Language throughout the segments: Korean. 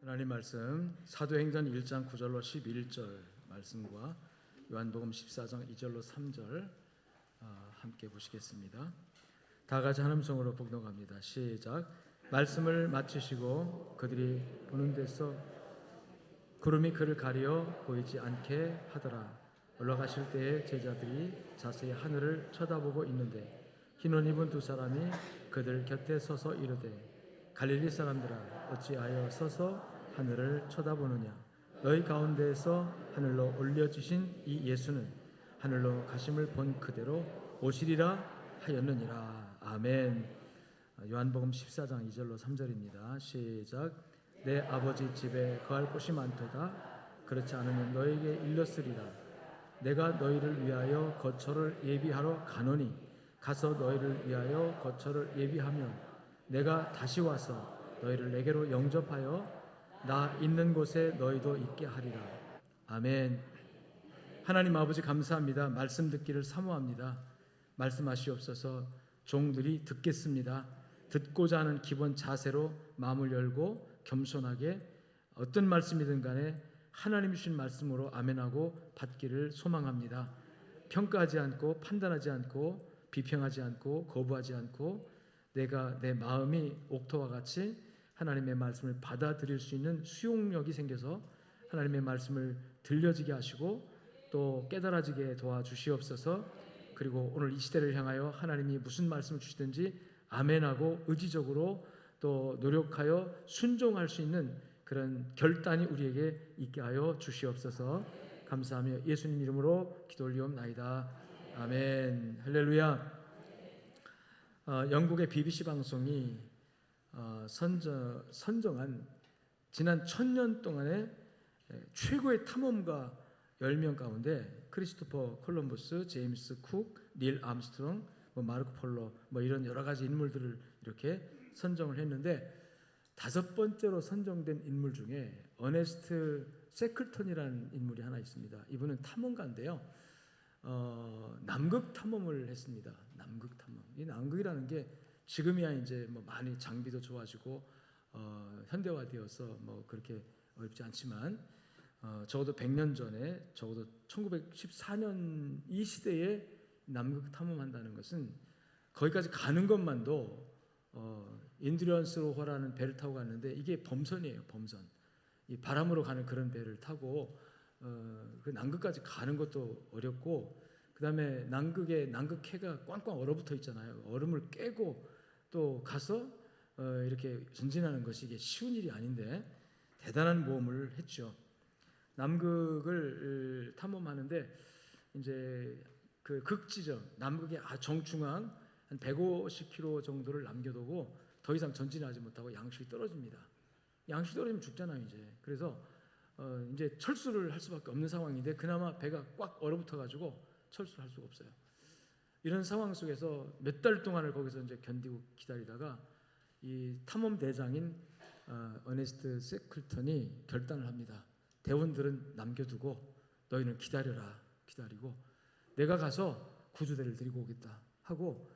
하나님 말씀 사도행전 1장 9절로 11절 말씀과 요한복음 14장 2절로 3절 함께 보시겠습니다. 다 같이 한 음성으로 봉독합니다. 시작. 말씀을 마치시고 그들이 보는 데서 구름이 그를 가려 보이지 않게 하더라. 올라가실 때에 제자들이 자세히 하늘을 쳐다보고 있는데 흰 옷 입은 두 사람이 그들 곁에 서서 이르되 갈릴리 사람들아 어찌하여 서서 하늘을 쳐다보느냐. 너희 가운데에서 하늘로 올려주신 이 예수는 하늘로 가심을 본 그대로 오시리라 하였느니라. 아멘. 요한복음 14장 2절로 3절입니다. 시작. 내 아버지 집에 거할 곳이 많도다. 그렇지 않으면 너에게 일렀으리라. 내가 너희를 위하여 거처를 예비하러 가노니 가서 너희를 위하여 거처를 예비하면 내가 다시 와서 너희를 내게로 영접하여 나 있는 곳에 너희도 있게 하리라. 아멘. 하나님 아버지 감사합니다. 말씀 듣기를 사모합니다. 말씀하시옵소서. 종들이 듣겠습니다. 듣고자 하는 기본 자세로 마음을 열고 겸손하게 어떤 말씀이든 간에 하나님 주신 말씀으로 아멘하고 받기를 소망합니다. 평가하지 않고 판단하지 않고 비평하지 않고 거부하지 않고 내가 내 마음이 옥토와 같이 하나님의 말씀을 받아들일 수 있는 수용력이 생겨서 하나님의 말씀을 들려지게 하시고 또 깨달아지게 도와주시옵소서. 그리고 오늘 이 시대를 향하여 하나님이 무슨 말씀을 주시든지 아멘하고 의지적으로 또 노력하여 순종할 수 있는 그런 결단이 우리에게 있게 하여 주시옵소서. 감사하며 예수님 이름으로 기도 올리옵나이다. 아멘. 할렐루야. 영국의 BBC 방송이 선정한 지난 1000년 동안의 최고의 탐험가 10명 가운데 크리스토퍼 콜럼버스, 제임스 쿡, 닐 암스트롱, 마르코 폴로 이런 여러 가지 인물들을 이렇게 선정을 했는데 5번째로 선정된 인물 중에 어네스트 세클턴이라는 인물이 하나 있습니다. 이분은 탐험가인데요. 남극 탐험을 했습니다. 남극 탐험. 이 남극이라는 게 지금이야 이제 많이 장비도 좋아지고 현대화되어서 그렇게 어렵지 않지만 적어도 100년 전에 적어도 1914년 이 시대에 남극 탐험한다는 것은 거기까지 가는 것만도 인듀런스 로화라는 배를 타고 갔는데 이게 범선이에요. 범선. 이 바람으로 가는 그런 배를 타고 그 남극까지 가는 것도 어렵고 그 다음에 남극의 남극해가 꽝꽝 얼어붙어 있잖아요. 얼음을 깨고 또 가서 이렇게 전진하는 것이 이게 쉬운 일이 아닌데 대단한 모험을 했죠. 남극을 탐험하는데 이제 그 극지점 남극의 정중앙 한 150km 정도를 남겨두고 더 이상 전진하지 못하고 양식이 떨어집니다. 양식이 떨어지면 죽잖아요 이제. 그래서 이제 철수를 할 수밖에 없는 상황인데 그나마 배가 꽉 얼어붙어가지고 철수를 할 수가 없어요. 이런 상황 속에서 몇 달 동안을 거기서 이제 견디고 기다리다가 이 탐험 대장인 어네스트 세클턴이 결단을 합니다. 대원들은 남겨두고 너희는 기다려라. 기다리고 내가 가서 구조대를 데리고 오겠다 하고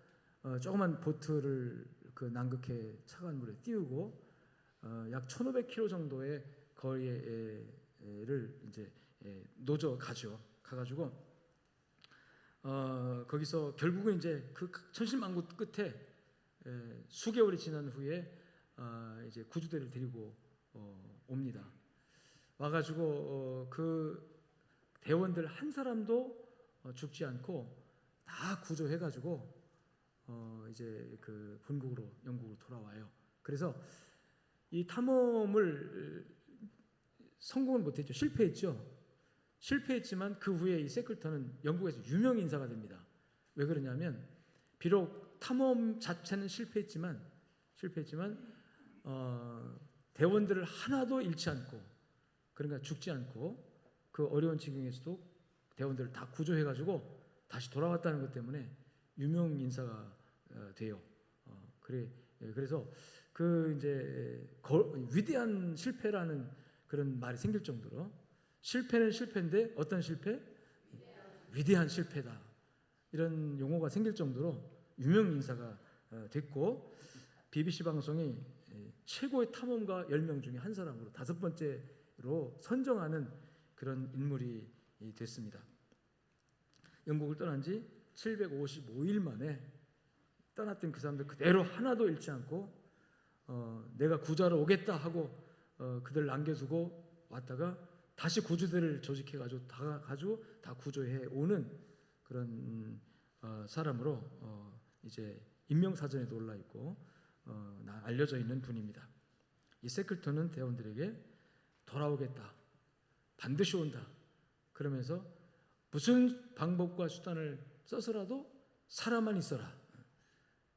조그만 보트를 그 남극해 차가운 물에 띄우고 약 1500km 정도의 거리를 이제 노저 가죠. 가가지고 거기서 결국은 이제 그 천신만고 끝에 수개월이 지난 후에 이제 구조대를 데리고 옵니다. 와가지고 그 대원들 한 사람도 죽지 않고 다 구조해가지고 이제 그 본국으로 영국으로 돌아와요. 그래서 이 탐험을 성공을 못했죠. 실패했지만 그 후에 이 세클턴은 영국에서 유명 인사가 됩니다. 왜 그러냐면 비록 탐험 자체는 실패했지만 대원들을 하나도 잃지 않고 그러니까 죽지 않고 그 어려운 지경에서도 대원들을 다 구조해가지고 다시 돌아왔다는 것 때문에 유명 인사가 돼요. 그래서 그 이제 위대한 실패라는 그런 말이 생길 정도로 실패는 실패인데 어떤 실패? 위대한 실패다. 이런 용어가 생길 정도로 유명 인사가 됐고 BBC 방송이 최고의 탐험가 10명 중에 한 사람으로 5번째로 선정하는 그런 인물이 됐습니다. 영국을 떠난 지 755일 만에 떠났던 그 사람들 그대로 하나도 잃지 않고 내가 구조하러 오겠다 하고 그들 남겨두고 왔다가 다시 구조대를 조직해가지고 다 구조해 오는 그런 사람으로 이제 인명사전에도 올라 있고 알려져 있는 분입니다. 이 세클턴은 대원들에게 돌아오겠다, 반드시 온다 그러면서 무슨 방법과 수단을 써서라도 살아만 있어라,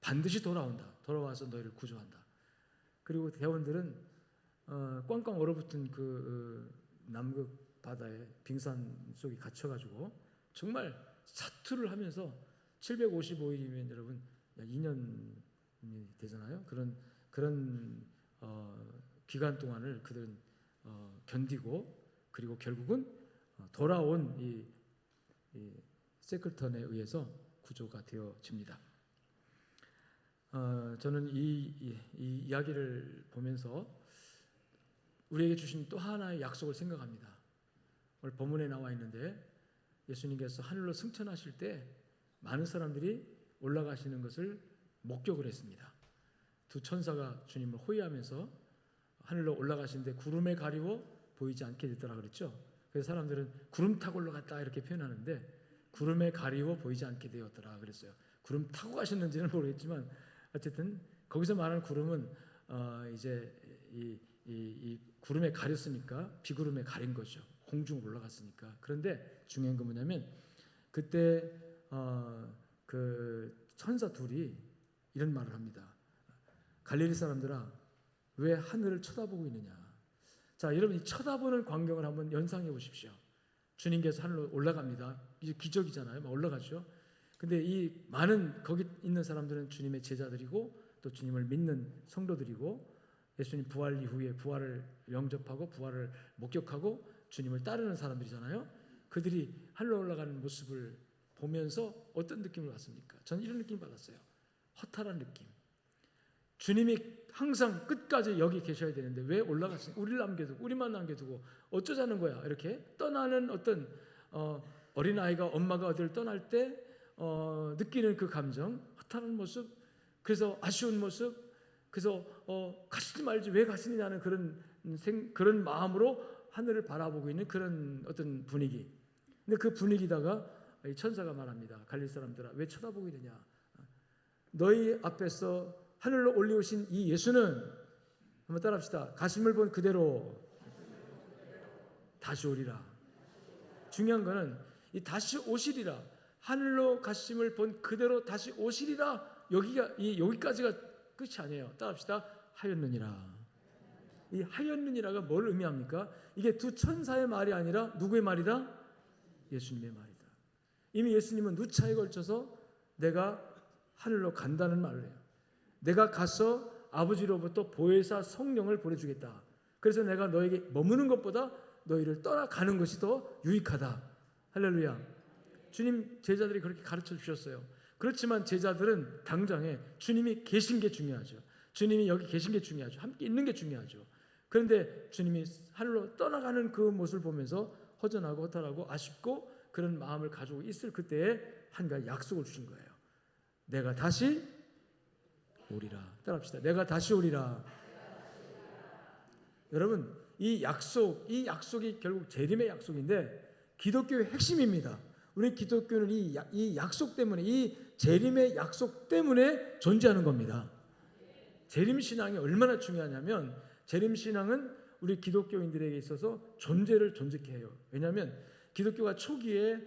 반드시 돌아온다, 돌아와서 너희를 구조한다. 그리고 대원들은 꽝꽝 얼어붙은 그 남극 바다에 빙산 속에 갇혀가지고 정말 사투를 하면서 755일이면 여러분 2년이 되잖아요. 그런 기간 동안을 그들은 견디고 그리고 결국은 돌아온 이 세클턴에 의해서 구조가 되어집니다. 저는 이 이야기를 보면서 우리에게 주신 또 하나의 약속을 생각합니다. 오늘 본문에 나와 있는데 예수님께서 하늘로 승천하실 때 많은 사람들이 올라가시는 것을 목격을 했습니다. 두 천사가 주님을 호위하면서 하늘로 올라가시는데 구름에 가리워 보이지 않게 됐더라 그랬죠. 그래서 사람들은 구름 타고 올라갔다 이렇게 표현하는데 구름에 가리워 보이지 않게 되었더라 그랬어요. 구름 타고 가셨는지는 모르겠지만 어쨌든 거기서 말하는 구름은 이제 이 구름에 가렸으니까 비구름에 가린 거죠. 공중으로 올라갔으니까. 그런데 중요한 건 뭐냐면 그때 그 천사 둘이 이런 말을 합니다. 갈릴리 사람들아, 왜 하늘을 쳐다보고 있느냐. 자, 여러분 이 쳐다보는 광경을 한번 연상해 보십시오. 주님께서 하늘로 올라갑니다. 이제 기적이잖아요. 막 올라가죠. 근데 이 많은 거기 있는 사람들은 주님의 제자들이고 또 주님을 믿는 성도들이고 예수님 부활 이후에 부활을 영접하고 부활을 목격하고 주님을 따르는 사람들이잖아요. 그들이 하늘로 올라가는 모습을 보면서 어떤 느낌을 받습니까? 저는 이런 느낌 받았어요. 허탈한 느낌. 주님이 항상 끝까지 여기 계셔야 되는데 왜 올라가시냐? 우리를 남겨두고 우리만 남겨두고 어쩌자는 거야? 이렇게 떠나는 어떤 어린아이가 엄마가 어디를 떠날 때 느끼는 그 감정, 허탈한 모습, 그래서 아쉬운 모습, 그래서 가시지 말지 왜 가시느냐는 그런 마음으로 하늘을 바라보고 있는 그런 어떤 분위기. 근데 그 분위기다가 천사가 말합니다. 갈릴리 사람들아, 왜 쳐다보고 있느냐? 너희 앞에서 하늘로 올리우신 이 예수는 한번 따라합시다. 가심을 본 그대로 다시 오리라. 중요한 거는 이 다시 오시리라. 하늘로 가심을 본 그대로 다시 오시리라. 여기까지가 끝이 아니에요. 따라합시다. 하였느니라. 이 하였느니라가 뭘 의미합니까? 이게 두 천사의 말이 아니라 누구의 말이다? 예수님의 말이다. 이미 예수님은 누차에 걸쳐서 내가 하늘로 간다는 말을 해요. 내가 가서 아버지로부터 보혜사 성령을 보내주겠다. 그래서 내가 너에게 머무는 것보다 너희를 떠나가는 것이 더 유익하다. 할렐루야. 주님 제자들이 그렇게 가르쳐 주셨어요. 그렇지만 제자들은 당장에 주님이 계신 게 중요하죠. 주님이 여기 계신 게 중요하죠. 함께 있는 게 중요하죠. 그런데 주님이 하늘로 떠나가는 그 모습을 보면서 허전하고 허탈하고 아쉽고 그런 마음을 가지고 있을 그때에 한 가지 약속을 주신 거예요. 내가 다시 오리라. 따라합시다. 내가 다시 오리라. 여러분 이 약속이 결국 재림의 약속인데 기독교의 핵심입니다. 우리 기독교는 이 약속 때문에, 이 재림의 약속 때문에 존재하는 겁니다. 재림신앙이 얼마나 중요하냐면 재림신앙은 우리 기독교인들에게 있어서 존재를 존재케 해요. 왜냐하면 기독교가 초기에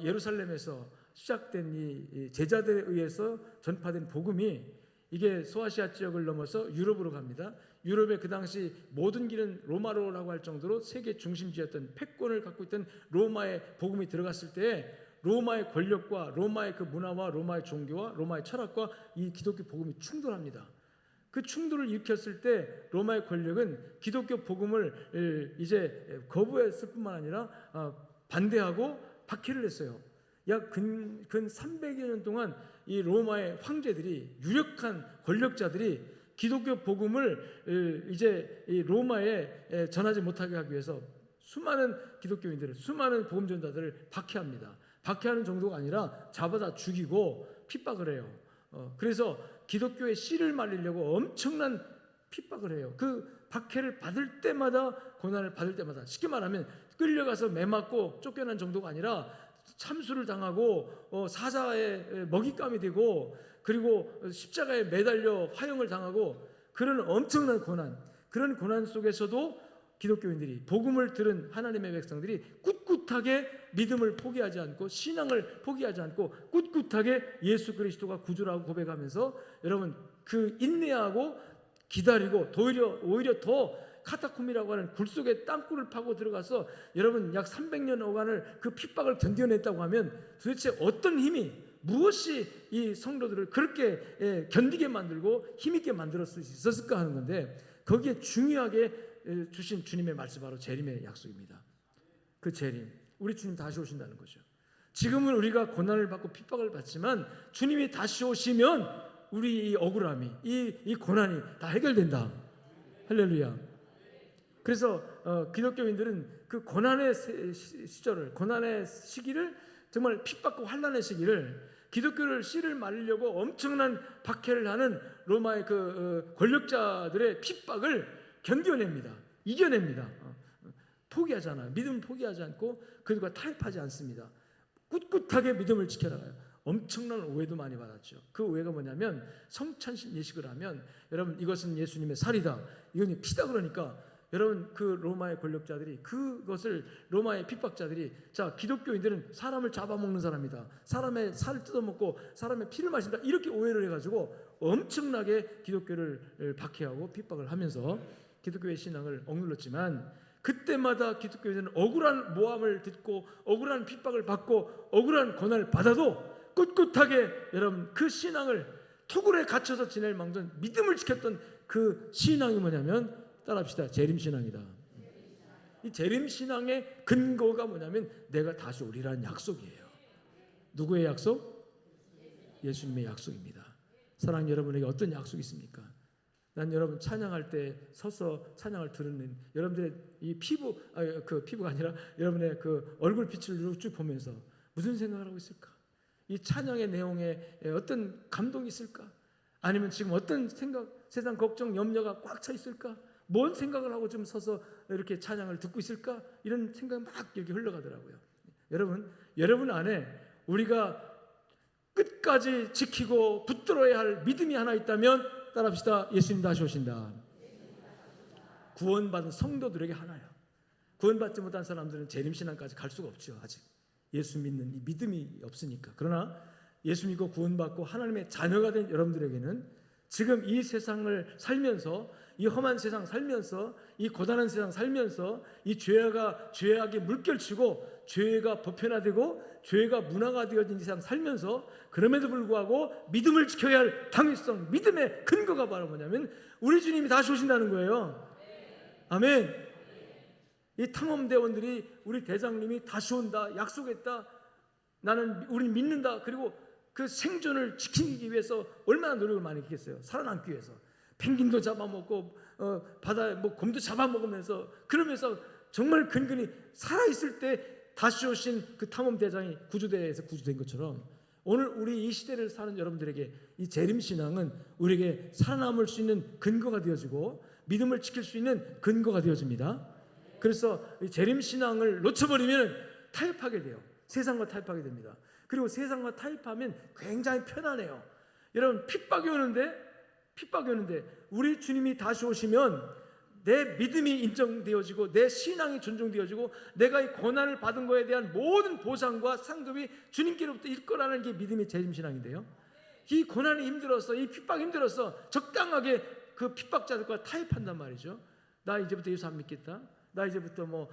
예루살렘에서 시작된 이 제자들에 의해서 전파된 복음이 이게 소아시아 지역을 넘어서 유럽으로 갑니다. 유럽의 그 당시 모든 길은 로마로라고 할 정도로 세계 중심지였던 패권을 갖고 있던 로마의 복음이 들어갔을 때 로마의 권력과 로마의 그 문화와 로마의 종교와 로마의 철학과 이 기독교 복음이 충돌합니다. 그 충돌을 일으켰을 때 로마의 권력은 기독교 복음을 이제 거부했을 뿐만 아니라 반대하고 박해를 했어요. 약 근 300여 년 동안 이 로마의 황제들이 유력한 권력자들이 기독교 복음을 이제 이 로마에 전하지 못하게 하기 위해서 수많은 기독교인들을, 수많은 복음 전자들을 박해합니다. 박해하는 정도가 아니라 잡아다 죽이고 핍박을 해요. 그래서 기독교의 씨를 말리려고 엄청난 핍박을 해요. 그 박해를 받을 때마다, 고난을 받을 때마다, 쉽게 말하면 끌려가서 매맞고 쫓겨난 정도가 아니라 참수를 당하고 사자의 먹잇감이 되고, 그리고 십자가에 매달려 화형을 당하고, 그런 엄청난 고난, 그런 고난 속에서도 기독교인들이, 복음을 들은 하나님의 백성들이 꿋꿋하게 믿음을 포기하지 않고, 신앙을 포기하지 않고 꿋꿋하게 예수 그리스도가 구주라고 고백하면서, 여러분, 그 인내하고 기다리고, 오히려 더 카타콤이라고 하는 굴 속에 땅굴을 파고 들어가서 여러분 약 300년 어간을 그 핍박을 견뎌냈다고 하면, 도대체 어떤 힘이, 무엇이 이 성도들을 그렇게 견디게 만들고 힘있게 만들었을 수 있었을까 하는 건데, 거기에 중요하게 주신 주님의 말씀, 바로 재림의 약속입니다. 그 재림, 우리 주님 다시 오신다는 거죠. 지금은 우리가 고난을 받고 핍박을 받지만 주님이 다시 오시면 우리 이 억울함이, 이 고난이 다 해결된다. 할렐루야. 그래서 기독교인들은 그 고난의 시절을, 고난의 시기를, 정말 핍박과 환난의 시기를, 기독교를 씨를 말리려고 엄청난 박해를 하는 로마의 그 권력자들의 핍박을 견뎌냅니다. 이겨냅니다. 포기하잖아요. 믿음을 포기하지 않고 그들과 타협하지 않습니다. 꿋꿋하게 믿음을 지켜나가요. 엄청난 오해도 많이 받았죠. 그 오해가 뭐냐면, 성찬식 예식을 하면 여러분 이것은 예수님의 살이다, 이건 피다 그러니까, 여러분 그 로마의 권력자들이, 그것을 로마의 핍박자들이, 자, 기독교인들은 사람을 잡아먹는 사람이다, 사람의 살을 뜯어먹고 사람의 피를 마신다, 이렇게 오해를 해가지고 엄청나게 기독교를 박해하고 핍박을 하면서 기독교의 신앙을 억눌렀지만, 그때마다 기독교인들은 억울한 모함을 듣고 억울한 핍박을 받고 억울한 고난을 받아도 꿋꿋하게 여러분 그 신앙을, 토굴에 갇혀서 지낼 망정 믿음을 지켰던 그 신앙이 뭐냐면, 따라합시다, 재림신앙이다. 이 재림신앙의 근거가 뭐냐면, 내가 다시 오리라는 약속이에요. 누구의 약속? 예수님의 약속입니다. 사랑하는 여러분에게 어떤 약속이 있습니까? 난 여러분 찬양할 때 서서 찬양을 들으는 여러분들의 이 피부가 아니라 여러분의 그 얼굴 빛을 쭉 보면서 무슨 생각을 하고 있을까? 이 찬양의 내용에 어떤 감동이 있을까? 아니면 지금 어떤 생각, 세상 걱정, 염려가 꽉 차 있을까? 뭔 생각을 하고 좀 서서 이렇게 찬양을 듣고 있을까? 이런 생각이 막 이렇게 흘러가더라고요. 여러분 안에 우리가 끝까지 지키고 붙들어야 할 믿음이 하나 있다면, 따라합시다, 예수님 다시 오신다. 구원받은 성도들에게 하나야. 구원받지 못한 사람들은 재림신앙까지 갈 수가 없죠. 아직 예수 믿는 이 믿음이 없으니까. 그러나 예수 믿고 구원받고 하나님의 자녀가 된 여러분들에게는 지금 이 세상을 살면서, 이 험한 세상 살면서, 이 고단한 세상 살면서, 이 죄악이 물결치고 죄가 보편화되고 죄가 문화가 되어진 이 세상 살면서, 그럼에도 불구하고 믿음을 지켜야 할 당위성, 믿음의 근거가 바로 뭐냐면, 우리 주님이 다시 오신다는 거예요. 아멘. 이 탐험대원들이 우리 대장님이 다시 온다 약속했다, 우리 믿는다, 그리고 그 생존을 지키기 위해서 얼마나 노력을 많이 했겠어요. 살아남기 위해서 펭귄도 잡아먹고 바다에 곰도 잡아먹으면서, 그러면서 정말 근근히 살아있을 때 다시 오신 그 탐험대장이 구주대에서 구주된 것처럼, 오늘 우리 이 시대를 사는 여러분들에게 이 재림신앙은 우리에게 살아남을 수 있는 근거가 되어지고 믿음을 지킬 수 있는 근거가 되어집니다. 그래서 이 재림신앙을 놓쳐버리면 타협하게 돼요. 세상과 타협하게 됩니다. 그리고 세상과 타협하면 굉장히 편안해요. 여러분, 핍박이 오는데 우리 주님이 다시 오시면 내 믿음이 인정되어지고 내 신앙이 존중되어지고 내가 이 고난을 받은 거에 대한 모든 보상과 상급이 주님께로부터 일 거라는 게 믿음의 재림신앙인데요, 이 고난이 힘들어서, 이 핍박이 힘들어서 적당하게 그 핍박자들과 타협한단 말이죠. 나 이제부터 예수 안 믿겠다, 나 이제부터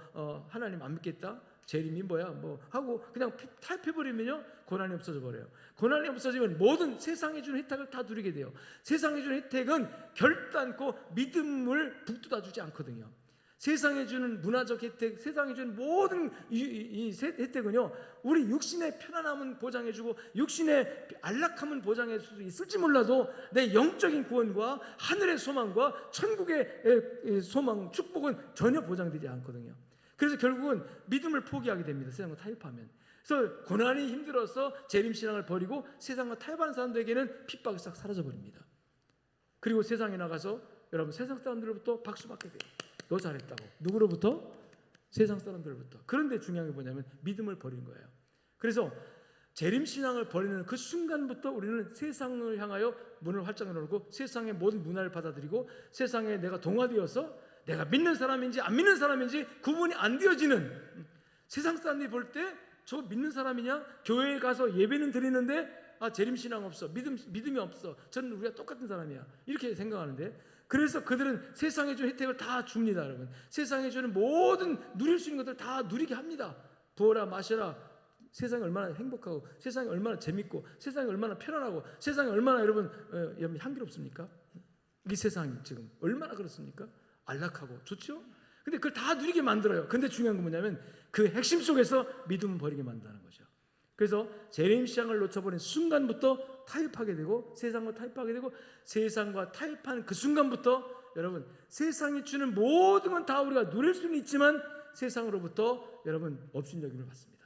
하나님 안 믿겠다, 재림이 뭐야 하고 그냥 타협해버리면요, 고난이 없어져 버려요. 고난이 없어지면 모든 세상이 주는 혜택을 다 누리게 돼요. 세상이 주는 혜택은 결단코 믿음을 북돋아 주지 않거든요. 세상에 주는 문화적 혜택, 세상에 주는 모든 이 혜택은요, 우리 육신의 편안함은 보장해주고 육신의 안락함은 보장해 줄 수 있을지 몰라도 내 영적인 구원과 하늘의 소망과 천국의 소망, 축복은 전혀 보장되지 않거든요. 그래서 결국은 믿음을 포기하게 됩니다. 세상과 타협하면. 그래서 고난이 힘들어서 재림신앙을 버리고 세상과 타협하는 사람들에게는 핍박이 싹 사라져버립니다. 그리고 세상에 나가서 여러분 세상 사람들로부터 박수받게 돼요. 너 잘했다고. 누구로부터? 세상 사람들로부터. 그런데 중요한 게 뭐냐면 믿음을 버린 거예요. 그래서 재림신앙을 버리는 그 순간부터 우리는 세상을 향하여 문을 활짝 열어놓고 세상의 모든 문화를 받아들이고 세상에 내가 동화되어서 내가 믿는 사람인지 안 믿는 사람인지 구분이 안 되어지는, 세상 사람들이 볼 때 저 믿는 사람이냐? 교회에 가서 예배는 드리는데 재림신앙 없어, 믿음이 없어, 저는 우리가 똑같은 사람이야, 이렇게 생각하는데, 그래서 그들은 세상에 준 혜택을 다 줍니다. 여러분, 세상에 주는 모든 누릴 수 있는 것들 다 누리게 합니다. 부어라 마셔라. 세상이 얼마나 행복하고 세상이 얼마나 재밌고 세상이 얼마나 편안하고 세상이 얼마나 여러분 향기롭습니까? 이 세상이 지금 얼마나 그렇습니까? 안락하고 좋죠? 근데 그걸 다 누리게 만들어요. 근데 중요한 건 뭐냐면 그 핵심 속에서 믿음을 버리게 만드는 거죠. 그래서 재림신앙을 놓쳐버린 순간부터 타협하게 되고 세상과 타협하게 되고, 세상과 타협하는 그 순간부터 여러분 세상이 주는 모든 건 다 우리가 누릴 수는 있지만 세상으로부터 여러분 업신여김을 받습니다.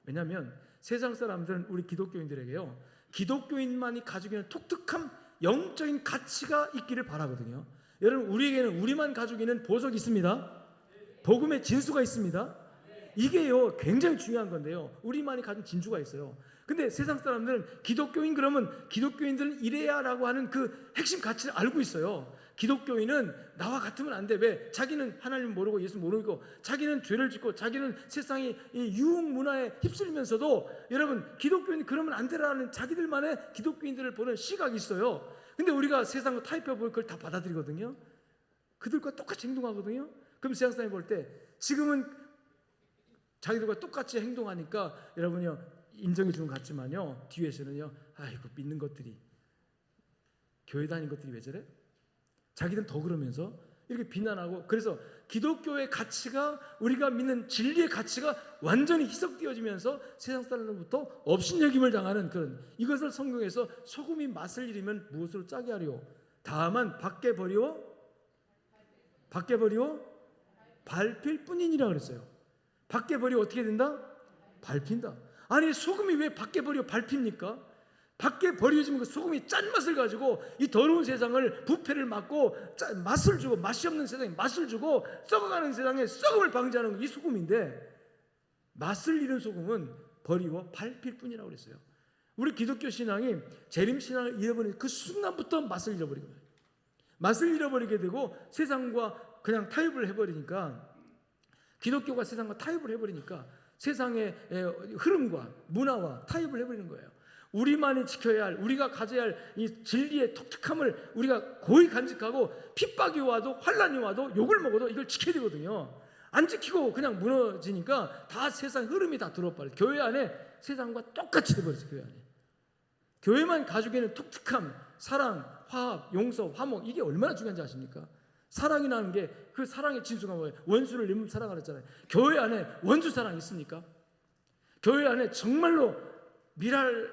왜냐하면 세상 사람들은 우리 기독교인들에게요, 기독교인만이 가지고 있는 독특한 영적인 가치가 있기를 바라거든요. 여러분, 우리에게는 우리만 가지고 있는 보석이 있습니다. 복음의 진수가 있습니다. 이게요 굉장히 중요한 건데요, 우리만이 가진 진주가 있어요. 근데 세상 사람들은 기독교인 그러면 기독교인들은 이래야라고 하는 그 핵심 가치를 알고 있어요. 기독교인은 나와 같으면 안 돼. 왜? 자기는 하나님 모르고 예수 모르고 자기는 죄를 짓고 자기는 세상의 이 유흥 문화에 휩쓸리면서도 여러분 기독교인 그러면 안 되라는 자기들만의 기독교인들을 보는 시각이 있어요. 근데 우리가 세상과 타협해 보면 그걸 다 받아들이거든요. 그들과 똑같이 행동하거든요. 그럼 세상 사람이 볼 때 지금은 자기들과 똑같이 행동하니까 여러분요 인정해 주는 것 같지만요, 뒤에서는요 아이고 믿는 것들이, 교회 다니는 것들이 왜 저래? 자기들은 더 그러면서 이렇게 비난하고, 그래서 기독교의 가치가, 우리가 믿는 진리의 가치가 완전히 희석되어지면서 세상 사람으로부터 업신여김을 당하는 그런, 이것을 성경에서 소금이 맛을 잃으면 무엇으로 짜게 하리요? 다만 밖에 버리워 밟힐 뿐이니라 그랬어요. 밖에 버리고 어떻게 된다? 밟힌다. 아니 소금이 왜 밖에 버리고 밟힙니까? 밖에 버려지면 그 소금이 짠맛을 가지고 이 더러운 세상을 부패를 막고 맛을 주고, 맛이 없는 세상에 맛을 주고 썩어가는 세상에 썩음을 방지하는 이 소금인데, 맛을 잃은 소금은 버리고 밟힐 뿐이라고 그랬어요. 우리 기독교 신앙이 재림신앙을 잃어버리는 그 순간부터 맛을 잃어버리게 돼요. 맛을 잃어버리게 되고 세상과 그냥 타협을 해버리니까, 기독교가 세상과 타협을 해버리니까 세상의 흐름과 문화와 타협을 해버리는 거예요. 우리만이 지켜야 할, 우리가 가져야 할 이 진리의 독특함을 우리가 고이 간직하고 핍박이 와도 환난이 와도 욕을 먹어도 이걸 지켜야 되거든요. 안 지키고 그냥 무너지니까 다 세상 흐름이 다 들어버려요. 교회 안에 세상과 똑같이 돼버렸어요. 교회 안에. 교회만 가지고 있는 독특함, 사랑, 화합, 용서, 화목, 이게 얼마나 중요한지 아십니까? 사랑이라는 게 그 사랑의 진수가 뭐예요? 원수를 님은 사랑하랬잖아요. 교회 안에 원수 사랑 있습니까? 교회 안에 정말로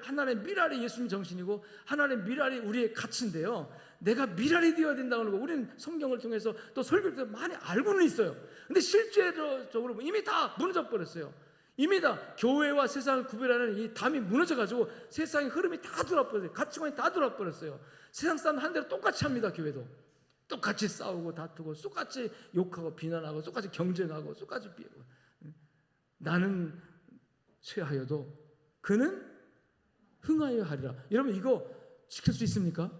하나님의 미랄이 예수님 정신이고 하나님의 미랄이 우리의 가치인데요, 내가 미랄이 되어야 된다고 하는 거 우리는 성경을 통해서 또 설교를 통해서 많이 알고는 있어요. 근데 실제적으로 이미 다 무너져 버렸어요. 이미 다 교회와 세상을 구별하는 이 담이 무너져가지고 세상의 흐름이 다 돌아버렸어요. 가치관이 다 돌아버렸어요. 세상 사람 한 대로 똑같이 합니다. 교회도 똑같이 싸우고 다투고 똑같이 욕하고 비난하고 똑같이 경쟁하고 똑같이 비하고, 나는 쇠하여도 그는 흥하여 하리라. 여러분 이거 지킬 수 있습니까?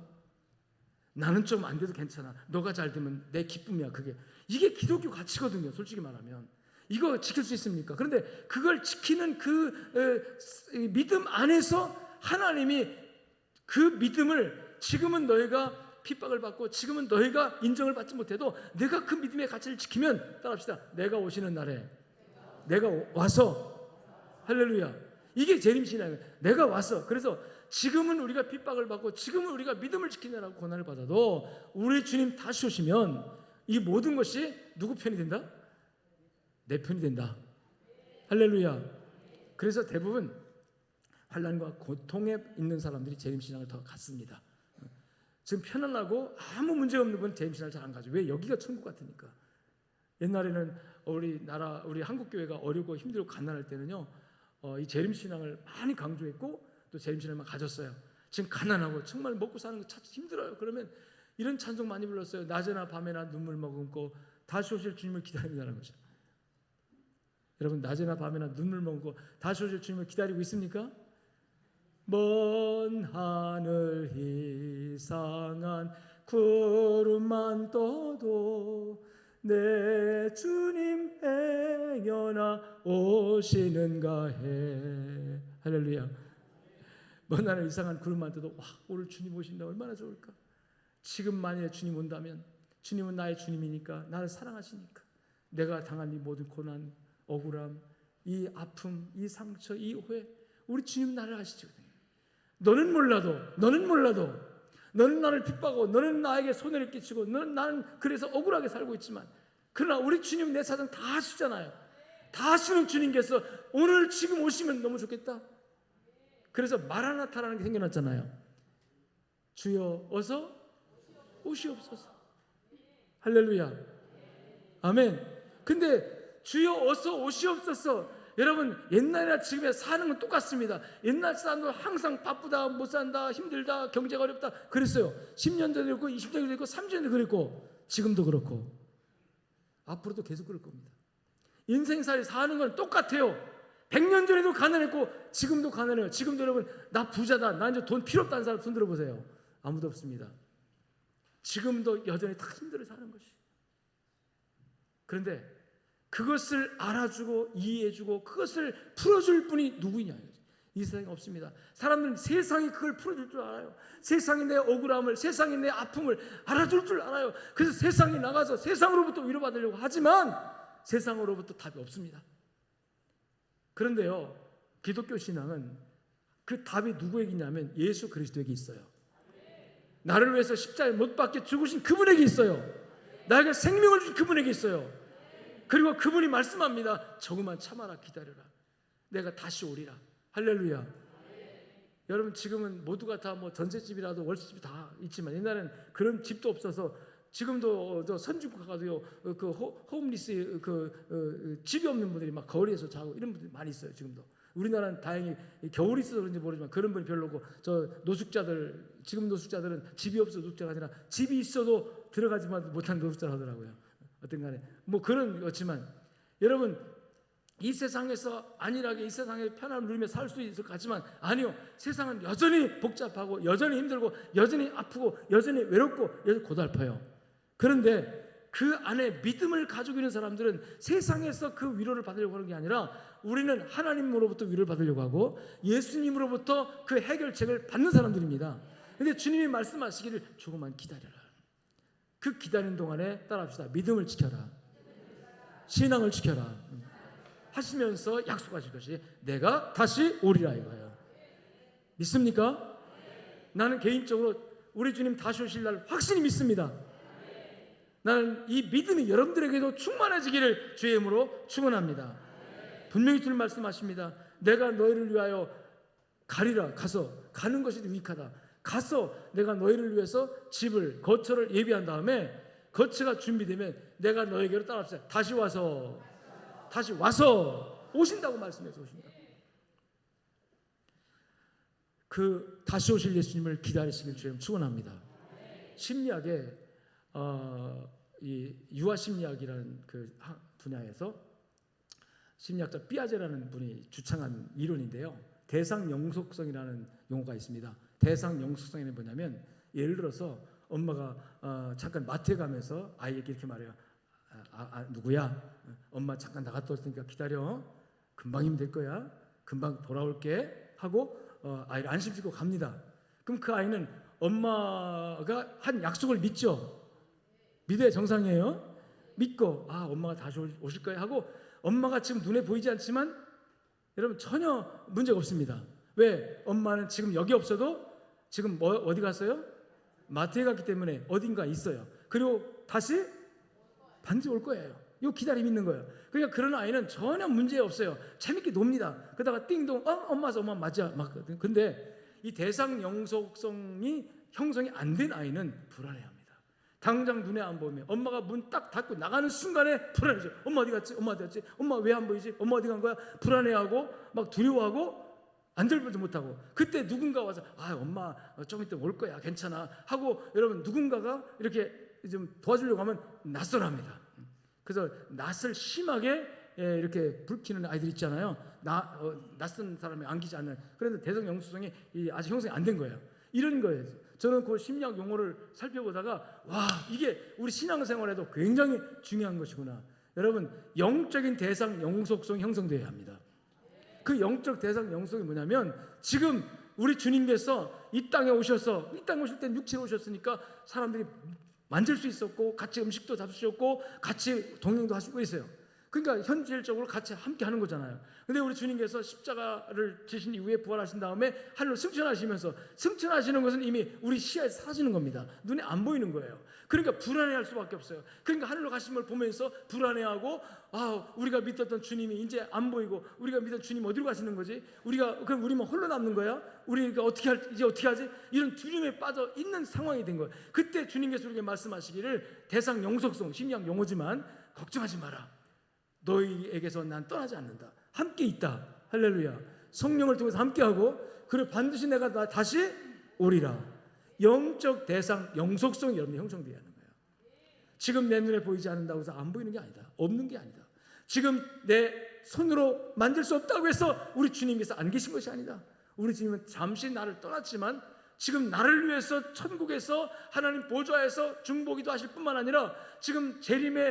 나는 좀 안 돼도 괜찮아, 너가 잘 되면 내 기쁨이야. 이게 기독교 가치거든요. 솔직히 말하면 이거 지킬 수 있습니까? 그런데 그걸 지키는 그 믿음 안에서 하나님이 그 믿음을, 지금은 너희가 핍박을 받고 지금은 너희가 인정을 받지 못해도 내가 그 믿음의 가치를 지키면, 따라합시다, 내가 오시는 날에 내가 와서, 할렐루야, 이게 재림신앙이에요. 내가 와서, 그래서 지금은 우리가 핍박을 받고 지금은 우리가 믿음을 지키느라고 고난을 받아도 우리 주님 다시 오시면 이 모든 것이 누구 편이 된다? 내 편이 된다. 할렐루야. 그래서 대부분 환난과 고통에 있는 사람들이 재림신앙을 더 갖습니다. 지금 편안하고 아무 문제 없는 분 재림신앙을 잘 안 가죠. 왜? 여기가 천국 같으니까. 옛날에는 우리 한국 교회가 어렵고 힘들고 가난할 때는요, 이 재림신앙을 많이 강조했고 또 재림신앙만 가졌어요. 지금 가난하고 정말 먹고 사는 거 찾기 힘들어요. 그러면 이런 찬송 많이 불렀어요. 낮에나 밤에나 눈물 머금고 다시 오실 주님을 기다린다는 거죠. 여러분, 낮에나 밤에나 눈물 머금고 다시 오실 주님을 기다리고 있습니까? 먼 하늘 이상한 구름만 떠도 내 주님 행여나 오시는가 해. 할렐루야. 먼 하늘 이상한 구름만 떠도 와, 오늘 주님 오신다, 얼마나 좋을까. 지금 만약에 주님 온다면 주님은 나의 주님이니까, 나를 사랑하시니까 내가 당한 이 모든 고난, 억울함, 이 아픔, 이 상처, 이 오해, 우리 주님 나를 아시거든요. 너는 몰라도 너는 나를 핍박하고 너는 나에게 손해를 끼치고 나는 그래서 억울하게 살고 있지만, 그러나 우리 주님은 내 사정 다 아시잖아요. 다 아시는 주님께서 오늘 지금 오시면 너무 좋겠다. 그래서 마라나타라는 게 생겨났잖아요. 주여 어서 오시옵소서. 할렐루야. 아멘. 근데 주여 어서 오시옵소서. 여러분, 옛날이나 지금에 사는 건 똑같습니다. 옛날 사람들 항상 바쁘다, 못 산다, 힘들다, 경제가 어렵다 그랬어요. 10년 전에 그랬고 20년 전에 그랬고 30년 전에 그랬고 지금도 그렇고 앞으로도 계속 그럴 겁니다. 인생살이 사는 건 똑같아요. 100년 전에도 가난했고 지금도 가난해요. 지금도 여러분, 나 부자다, 나 이제 돈 필요 없다는 사람 손 들어보세요. 아무도 없습니다. 지금도 여전히 다 힘들어 사는 것이. 그런데 그것을 알아주고 이해해주고 그것을 풀어줄 분이 누구냐, 이 세상에 없습니다. 사람들은 세상이 그걸 풀어줄 줄 알아요. 세상이 내 억울함을, 세상이 내 아픔을 알아줄 줄 알아요. 그래서 세상에 나가서 세상으로부터 위로받으려고 하지만 세상으로부터 답이 없습니다. 그런데요, 기독교 신앙은 그 답이 누구에게 있냐면 예수 그리스도에게 있어요. 나를 위해서 십자가에 못 박혀 죽으신 그분에게 있어요. 나에게 생명을 준 그분에게 있어요. 그리고 그분이 말씀합니다. 조금만 참아라, 기다려라, 내가 다시 오리라. 할렐루야. 여러분, 지금은 모두가 다 뭐 전셋집이라도 월세집이 다 있지만 옛날에는 그런 집도 없어서 지금도 선진국 가가지고요, 그 홈리스 집이 없는 분들이 막 거리에서 자고 이런 분들이 많이 있어요. 지금도 우리나라는 다행히 겨울이 있어서 그런지 모르지만 그런 분이 별로고, 저 노숙자들, 지금 노숙자들은 집이 없어 노숙자가 아니라 집이 있어도 들어가지 못한 노숙자 하더라고요. 어떤 간에 뭐 그런 거지만, 여러분, 이 세상에서 안일하게 이 세상의 편안을 누리며 살 수 있을 것 같지만 아니요, 세상은 여전히 복잡하고 여전히 힘들고 여전히 아프고 여전히 외롭고 여전히 고달파요. 그런데 그 안에 믿음을 가지고 있는 사람들은 세상에서 그 위로를 받으려고 하는 게 아니라 우리는 하나님으로부터 위로를 받으려고 하고 예수님으로부터 그 해결책을 받는 사람들입니다. 그런데 주님이 말씀하시기를 조금만 기다려라. 그 기다리는 동안에 따라합시다. 믿음을 지켜라, 신앙을 지켜라 하시면서 약속하실 것이 내가 다시 오리라 이거예요. 믿습니까? 나는 개인적으로 우리 주님 다시 오실 날 확실히 믿습니다. 나는 이 믿음이 여러분들에게도 충만해지기를 주의 이름으로 축원합니다. 분명히 주님 말씀하십니다. 내가 너희를 위하여 가리라. 가는 것이 유익하다. 가서 내가 너희를 위해서 집을, 거처를 예비한 다음에 거처가 준비되면 내가 너에게로 따라옵시다. 다시 와서 오신다고 말씀해서 오신다. 그 다시 오실 예수님을 기다리시길 주님 축원합니다. 심리학에 이 유아 심리학이라는 그 분야에서 심리학자 삐아제라는 분이 주창한 이론인데요, 대상 영속성이라는 용어가 있습니다. 대상 영속성이 뭐냐면, 예를 들어서 엄마가 잠깐 마트에 가면서 아이에게 이렇게 말해요. 누구야? 엄마 잠깐 나갔다 올 테니까 기다려. 금방 힘들 거야. 금방 돌아올게 하고 아이를 안심시키고 갑니다. 그럼 그 아이는 엄마가 한 약속을 믿죠. 믿어야 정상이에요. 믿고 엄마가 다시 오실 거야 하고, 엄마가 지금 눈에 보이지 않지만 여러분 전혀 문제가 없습니다. 왜? 엄마는 지금 여기 없어도 지금 어디 갔어요? 마트에 갔기 때문에 어딘가 있어요. 그리고 다시 반드시 올 거예요. 이 기다림 있는 거예요. 그러니까 그런 아이는 전혀 문제 없어요. 재밌게 놉니다. 그러다가 띵동 엄마 맞아 맞거든. 근데 이 대상 영속성이 형성이 안 된 아이는 불안해합니다. 당장 눈에 안 보이면 엄마가 문 딱 닫고 나가는 순간에 불안해져. 엄마 어디 갔지? 엄마 어디 갔지? 엄마 왜 안 보이지? 엄마 어디 간 거야? 불안해하고 막 두려워하고 안절부절 못하고, 그때 누군가 와서 엄마 좀 이따 올 거야 괜찮아 하고 여러분 누군가가 이렇게 좀 도와주려고 하면 낯설합니다. 그래서 낯을 심하게 이렇게 불키는 아이들 있잖아요. 낯선 사람이 안기지 않는. 그런데 대상 영속성이 아직 형성이 안 된 거예요. 이런 거예요. 저는 그 심리학 용어를 살펴보다가 이게 우리 신앙생활에도 굉장히 중요한 것이구나. 여러분, 영적인 대상 영속성이 형성되어야 합니다. 그 영적 대상 영속이 뭐냐면, 지금 우리 주님께서 이 땅에 오셔서, 이 땅에 오실 때 육체로 오셨으니까 사람들이 만질 수 있었고 같이 음식도 잡수셨고 같이 동행도 하시고 있어요. 그러니까 현실적으로 같이 함께 하는 거잖아요. 근데 우리 주님께서 십자가를 지신 이후에 부활하신 다음에 하늘로 승천하시면서, 승천하시는 것은 이미 우리 시야에서 사라지는 겁니다. 눈에 안 보이는 거예요. 그러니까 불안해할 수밖에 없어요. 그러니까 하늘로 가신 걸 보면서 불안해하고, 우리가 믿었던 주님이 이제 안 보이고, 우리가 믿던 주님 어디로 가시는 거지? 그럼 우리만 홀로 남는 거야? 우리가 이제 어떻게 하지? 이런 두려움에 빠져 있는 상황이 된 거예요. 그때 주님께서 우리에게 말씀하시기를, 대상 영속성, 심리학 용어지만 걱정하지 마라. 너희에게서 난 떠나지 않는다. 함께 있다. 할렐루야. 성령을 통해서 함께하고, 그리고 반드시 내가 다시 오리라. 영적 대상 영속성이 여러분이 형성되어야 하는 거예요. 지금 내 눈에 보이지 않는다고 해서 안 보이는 게 아니다. 없는 게 아니다. 지금 내 손으로 만질 수 없다고 해서 우리 주님께서 안 계신 것이 아니다. 우리 주님은 잠시 나를 떠났지만 지금 나를 위해서 천국에서 하나님 보좌에서 중보기도 하실 뿐만 아니라 지금 재림이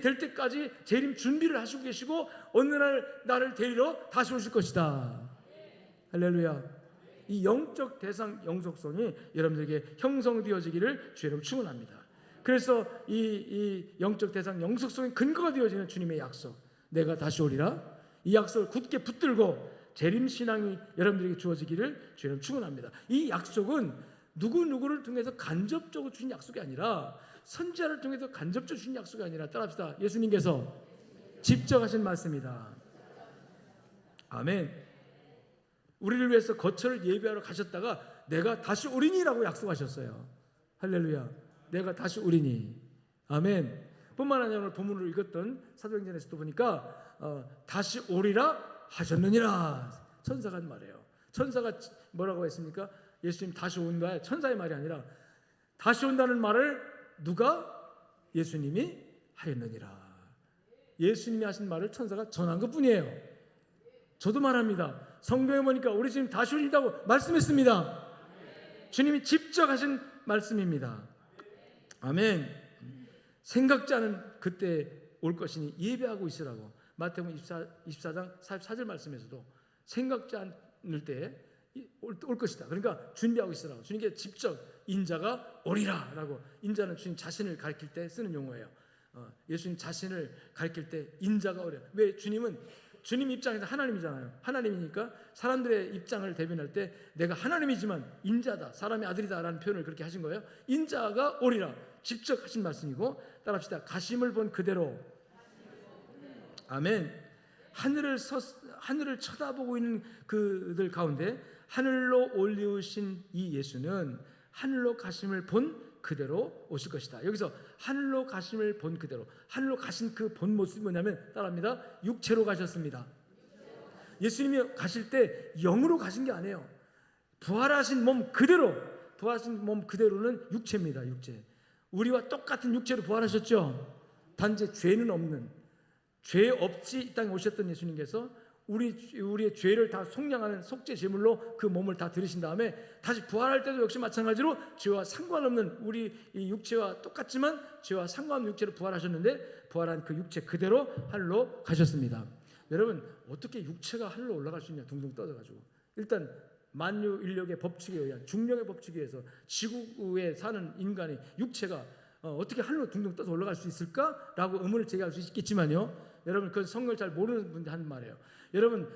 될 때까지 재림 준비를 하시고 계시고, 어느 날 나를 데리러 다시 오실 것이다. 할렐루야. 이 영적 대상 영속성이 여러분들에게 형성되어지기를 주의 이름으로 축원합니다. 그래서 이 영적 대상 영속성의 근거가 되어지는 주님의 약속, 내가 다시 오리라, 이 약속을 굳게 붙들고 재림 신앙이 여러분들에게 주어지기를 주의 이름으로 축원합니다. 이 약속은 누구를 통해서 간접적으로 주신 약속이 아니라, 선지자를 통해서 간접적으로 주신 약속이 아니라, 따라합시다. 예수님께서 직접 하신 말씀이다. 아멘. 우리를 위해서 거처를 예비하러 가셨다가 내가 다시 오리니라고 약속하셨어요. 할렐루야. 내가 다시 오리니. 아멘. 뿐만 아니라 오늘 본문을 읽었던 사도행전에서도 보니까 다시 오리라 하셨느니라. 천사가 한 말이에요. 천사가 뭐라고 했습니까? 예수님 다시 온다. 천사의 말이 아니라 다시 온다는 말을 누가? 예수님이 하였느니라. 예수님이 하신 말을 천사가 전한 것뿐이에요. 저도 말합니다. 성경에 보니까 우리 주님 다시 오신다고 말씀했습니다. 주님이 직접 하신 말씀입니다. 아멘. 생각지 않은 그때 올 것이니 예배하고 있으라고. 마태복음 24장 44절 말씀에서도 생각지 않을 때 올 것이다. 그러니까 준비하고 있으라고. 주님께 직접 인자가 오리라 라고. 인자는 주님 자신을 가리킬 때 쓰는 용어예요. 예수님 자신을 가리킬 때 인자가 오리라. 왜? 주님 입장에서 하나님이잖아요. 하나님이니까 사람들의 입장을 대변할 때 내가 하나님이지만 인자다, 사람의 아들이다라는 표현을 그렇게 하신 거예요. 인자가 오리라. 직접 하신 말씀이고, 따라합시다. 가심을 본 그대로. 아멘. 하늘을 쳐다보고 있는 그들 가운데 하늘로 올리우신 이 예수는 하늘로 가심을 본 그대로 오실 것이다. 여기서 하늘로 가심을 본 그대로, 하늘로 가신 그 본 모습이 뭐냐면, 따라합니다. 육체로 가셨습니다. 예수님이 가실 때 영으로 가신 게 아니에요. 부활하신 몸 그대로, 부활하신 몸 그대로는 육체입니다. 육체. 우리와 똑같은 육체로 부활하셨죠. 단지 죄는 없는, 죄 없이 이 땅에 오셨던 예수님께서 우리의 죄를 다 속량하는 속죄 제물로 그 몸을 다 들으신 다음에 다시 부활할 때도 역시 마찬가지로 죄와 상관없는, 우리 이 육체와 똑같지만 죄와 상관없는 육체로 부활하셨는데, 부활한 그 육체 그대로 하늘로 가셨습니다. 여러분, 어떻게 육체가 하늘로 올라갈 수 있냐? 둥둥 떠져가지고. 일단 만유 인력의 법칙에 의한, 중력의 법칙에 의해서 지구에 사는 인간의 육체가 어떻게 하늘로 둥둥 떠서 올라갈 수 있을까라고 의문을 제기할 수 있겠지만요, 여러분, 그건 성경을 잘 모르는 분들 하는 말이에요. 여러분,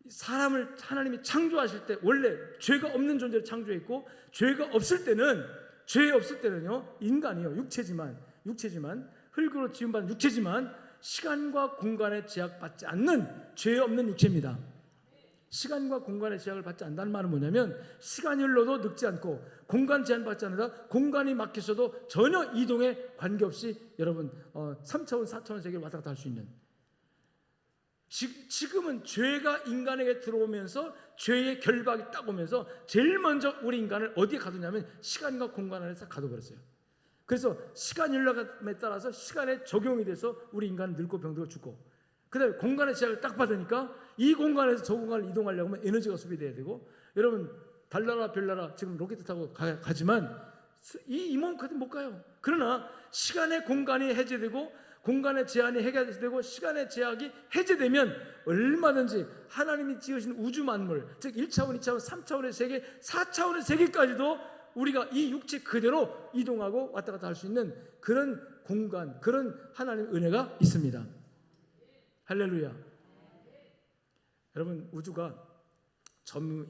사람을 하나님이 창조하실 때 원래 죄가 없는 존재로 창조했고, 죄가 없을 때는 죄 없을 때는요, 인간이요, 육체지만 흙으로 지음받은 육체지만 시간과 공간에 제약받지 않는 죄 없는 육체입니다. 시간과 공간의 제약을 받지 않는다는 말은 뭐냐면 시간이 흘러도 늙지 않고 공간 제한받지 않는다. 공간이 막히셔도 전혀 이동에 관계없이 여러분 3차원 4차원 세계를 왔다 갔다 할 수 있는, 지금은 죄가 인간에게 들어오면서 죄의 결박이 딱 오면서 제일 먼저 우리 인간을 어디에 가두냐면 시간과 공간 안에서 가둬버렸어요. 그래서 시간이 흘러감에 따라서 시간에 적용이 돼서 우리 인간은 늙고 병들고 죽고, 그 다음에 공간의 제약을 딱 받으니까 이 공간에서 저 공간을 이동하려고 하면 에너지가 소비돼야 되고, 여러분 달나라 별나라 지금 로켓 타고 가지만 이 몸까지 못 가요. 그러나 시간의 공간이 해제되고 공간의 제한이 해제되고 시간의 제약이 해제되면 얼마든지 하나님이 지으신 우주 만물, 즉 1차원, 2차원, 3차원의 세계, 4차원의 세계까지도 우리가 이 육체 그대로 이동하고 왔다 갔다 할 수 있는 그런 공간, 그런 하나님의 은혜가 있습니다. 할렐루야. 여러분 우주가 점이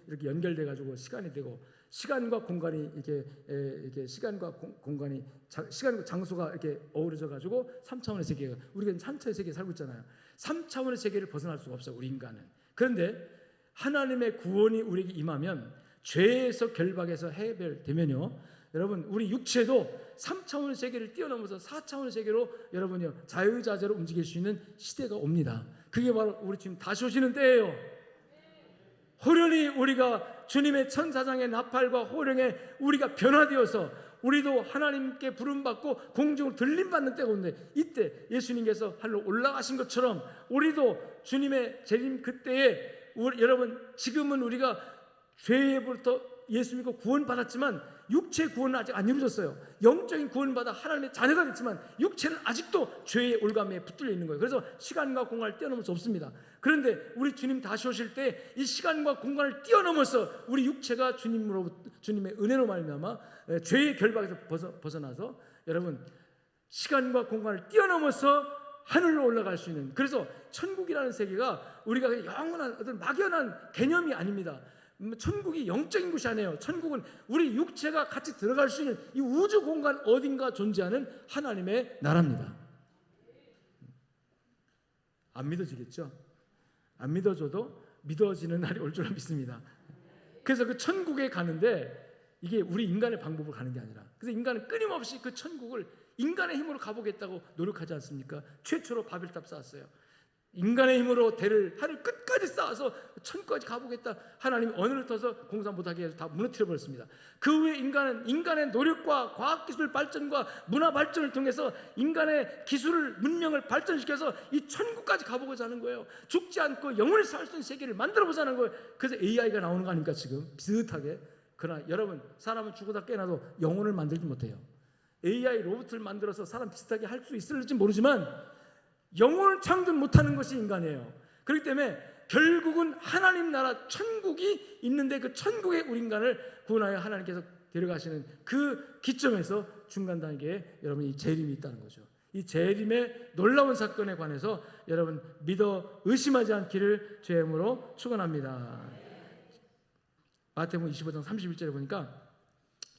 이렇게 연결돼 가지고 시간이 되고, 시간과 공간이 이렇게 시간과 공간이 시간과 장소가 이렇게 어우러져 가지고 3차원의 세계가, 우리가 3차원의 세계에 살고 있잖아요. 3차원의 세계를 벗어날 수가 없어요, 우리 인간은. 그런데 하나님의 구원이 우리에게 임하면, 죄에서 결박에서 해결되면요, 여러분 우리 육체도 3차원의 세계를 뛰어넘어서 4차원의 세계로 여러분이요 자유자재로 움직일 수 있는 시대가 옵니다. 그게 바로 우리 지금 다시 오시는 때예요. 호련히 우리가 주님의 천사장의 나팔과 호령에 우리가 변화되어서 우리도 하나님께 부름받고 공중으로 들림받는 때가 오는데, 이때 예수님께서 하늘로 올라가신 것처럼 우리도 주님의 재림 그때에 여러분 지금은 우리가 죄로부터 예수 믿고 구원받았지만 육체 구원은 아직 안 이루어졌어요. 영적인 구원을 받아 하나님의 자녀가 됐지만 육체는 아직도 죄의 올가미에 붙들려 있는 거예요. 그래서 시간과 공간을 뛰어넘을 수 없습니다. 그런데 우리 주님 다시 오실 때 이 시간과 공간을 뛰어넘어서 우리 육체가 주님의 은혜로 말미암아 죄의 결박에서 벗어나서 여러분 시간과 공간을 뛰어넘어서 하늘로 올라갈 수 있는, 그래서 천국이라는 세계가 우리가 그냥 영원한 어떤 막연한 개념이 아닙니다. 천국이 영적인 곳이 아니에요. 천국은 우리 육체가 같이 들어갈 수 있는 이 우주 공간 어딘가 존재하는 하나님의 나라입니다. 안 믿어지겠죠? 안 믿어져도 믿어지는 날이 올 줄 믿습니다. 그래서 그 천국에 가는데 이게 우리 인간의 방법으로 가는 게 아니라, 그래서 인간은 끊임없이 그 천국을 인간의 힘으로 가보겠다고 노력하지 않습니까? 최초로 바벨탑 쌓았어요. 인간의 힘으로 대를 하늘 끝까지 쌓아서 천까지 가보겠다. 하나님이 언어를 터서 공사 못하게 해서 다 무너뜨려 버렸습니다. 그 후에 인간은 인간의 노력과 과학기술 발전과 문화 발전을 통해서 인간의 기술을, 문명을 발전시켜서 이 천국까지 가보고자 하는 거예요. 죽지 않고 영원히 살 수 있는 세계를 만들어보자는 거예요. 그래서 AI가 나오는 거 아닙니까 지금 비슷하게. 그러나 여러분 사람은 죽어다 깨어나도 영혼을 만들지 못해요. AI 로봇을 만들어서 사람 비슷하게 할 수 있을지 모르지만 영혼을 창조 못하는 것이 인간이에요. 그렇기 때문에 결국은 하나님 나라 천국이 있는데 그 천국에 우리 인간을 구원하여 하나님께서 데려가시는 그 기점에서 중간 단계에 여러분 이 재림이 있다는 거죠. 이 재림의 놀라운 사건에 관해서 여러분 믿어 의심하지 않기를 주의 이름으로 축원합니다. 마태복음 25장 31절에 보니까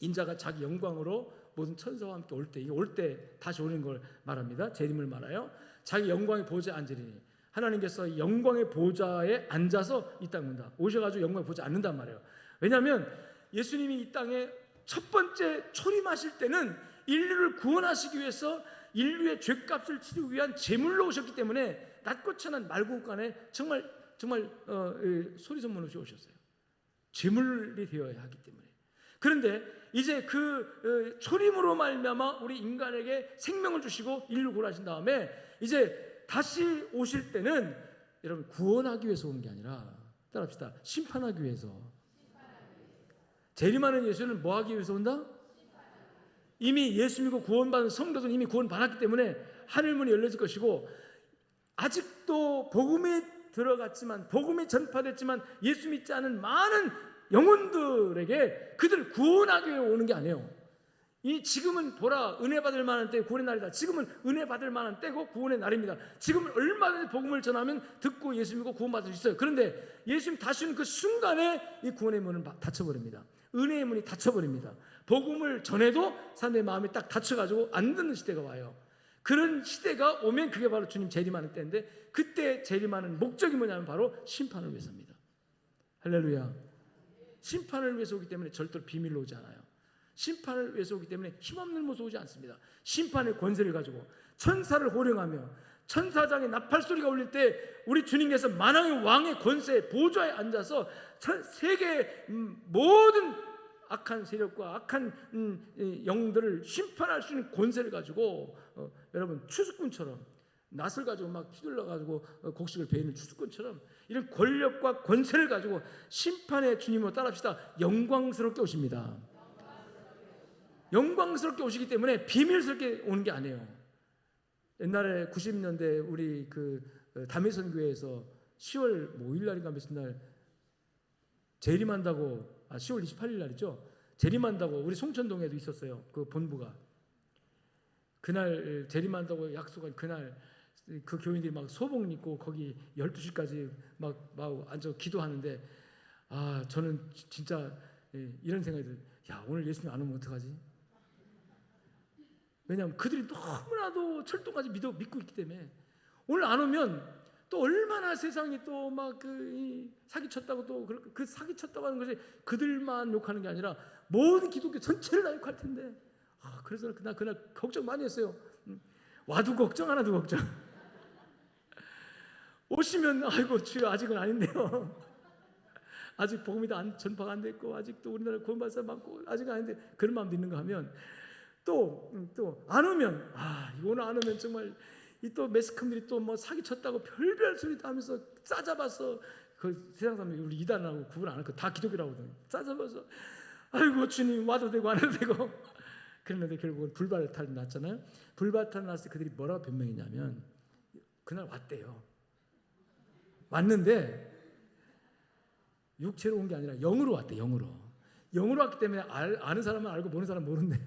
인자가 자기 영광으로 모든 천사와 함께 올 때, 이게 올 때 다시 오는 걸 말합니다. 재림을 말해요. 자기 영광의 보좌에 앉으리니, 하나님께서 영광의 보좌에 앉아서 이 땅에 온다. 오셔가지고 영광의 보좌에 앉는단 말이에요. 왜냐하면 예수님이 이 땅에 첫 번째 초림하실 때는 인류를 구원하시기 위해서 인류의 죄값을 치르기 위한 제물로 오셨기 때문에 낮고 천한 말고간에 정말 소리 소문 없이 오셨어요. 제물이 되어야 하기 때문에. 그런데 이제 그 초림으로 말미암아 우리 인간에게 생명을 주시고 인류를 구원하신 다음에 이제 다시 오실 때는 여러분 구원하기 위해서 오는 게 아니라, 따라합시다, 심판하기 위해서. 재림하는 예수는 뭐 하기 위해서 온다? 이미 예수 믿고 구원받은 성도들은 이미 구원받았기 때문에 하늘문이 열려질 것이고, 아직도 복음이 들어갔지만, 복음이 전파됐지만 예수 믿지 않은 많은 영혼들에게 그들을 구원하기 위해 오는 게 아니에요. 이 지금은 보라, 은혜 받을 만한 때 구원의 날이다. 지금은 은혜 받을 만한 때고 구원의 날입니다. 지금은 얼마든지 복음을 전하면 듣고 예수 믿고 구원받을 수 있어요. 그런데 예수님 다시 오는 그 순간에 이 구원의 문은 닫혀버립니다. 은혜의 문이 닫혀버립니다. 복음을 전해도 사람들의 마음이 딱 닫혀가지고 안 듣는 시대가 와요. 그런 시대가 오면 그게 바로 주님 재림하는 때인데, 그때 재림하는 목적이 뭐냐면 바로 심판을 위해서입니다. 할렐루야. 심판을 위해서 오기 때문에 절대로 비밀로 오지 않아요. 심판을 위해서 오기 때문에 힘없는 모습 오지 않습니다. 심판의 권세를 가지고 천사를 호령하며 천사장의 나팔 소리가 울릴 때 우리 주님께서 만왕의 왕의 권세 보좌에 앉아서 세계의 모든 악한 세력과 악한 영들을 심판할 수 있는 권세를 가지고 여러분 추수꾼처럼 낫을 가지고 막 휘둘러 가지고 곡식을 베이는 추수꾼처럼 이런 권력과 권세를 가지고 심판의 주님으로 따라합시다. 영광스럽게 오십니다. 영광스럽게 오시기 때문에 비밀스럽게 오는 게 아니에요. 옛날에 90년대 우리 그 담회선 교회에서 10월 5일 날인가 몇십 날 재림한다고, 10월 28일 날이죠. 재림한다고 우리 송천동에도 있었어요. 그 본부가. 그날 재림한다고 약속한 그날 그 교인들이 막 소복 입고 거기 12시까지 막 앉아 기도하는데, 저는 진짜 이런 생각이 들어요. 야, 오늘 예수님 안 오면 어떡하지? 왜냐하면 그들이 너무나도 철도까지 믿고 있기 때문에 오늘 안 오면 또 얼마나 세상이 또 막 사기쳤다고 또 그 사기쳤다고 하는 것이 그들만 욕하는 게 아니라 모든 기독교 전체를 다 욕할 텐데, 그래서 그날 걱정 많이 했어요. 와도 걱정 안 와도 걱정. 오시면 아이고 주여 아직은 아닌데요. 아직 복음이 다 전파가 안 됐고 아직도 우리나라 구원받을 사람 많고 아직은 아닌데, 그런 마음도 있는가 하면 또 안 오면 오늘 안 오면 정말 이 또 매스컴들이 또 뭐 사기쳤다고 별별 소리 다 하면서 싸잡아서 그 세상 사람이 우리 이단하고 구분 안 하고 다 기독교라고 하거든요. 싸잡아서 아이고 주님 와도 되고 안 해도 되고 그랬는데 결국은 불발탄 났잖아요. 불발탄 났을 때 그들이 뭐라고 변명했냐면 그날 왔대요. 왔는데 육체로 온 게 아니라 영으로 왔대. 영으로 왔기 때문에 아는 사람은 알고 모르는 사람은 모른대.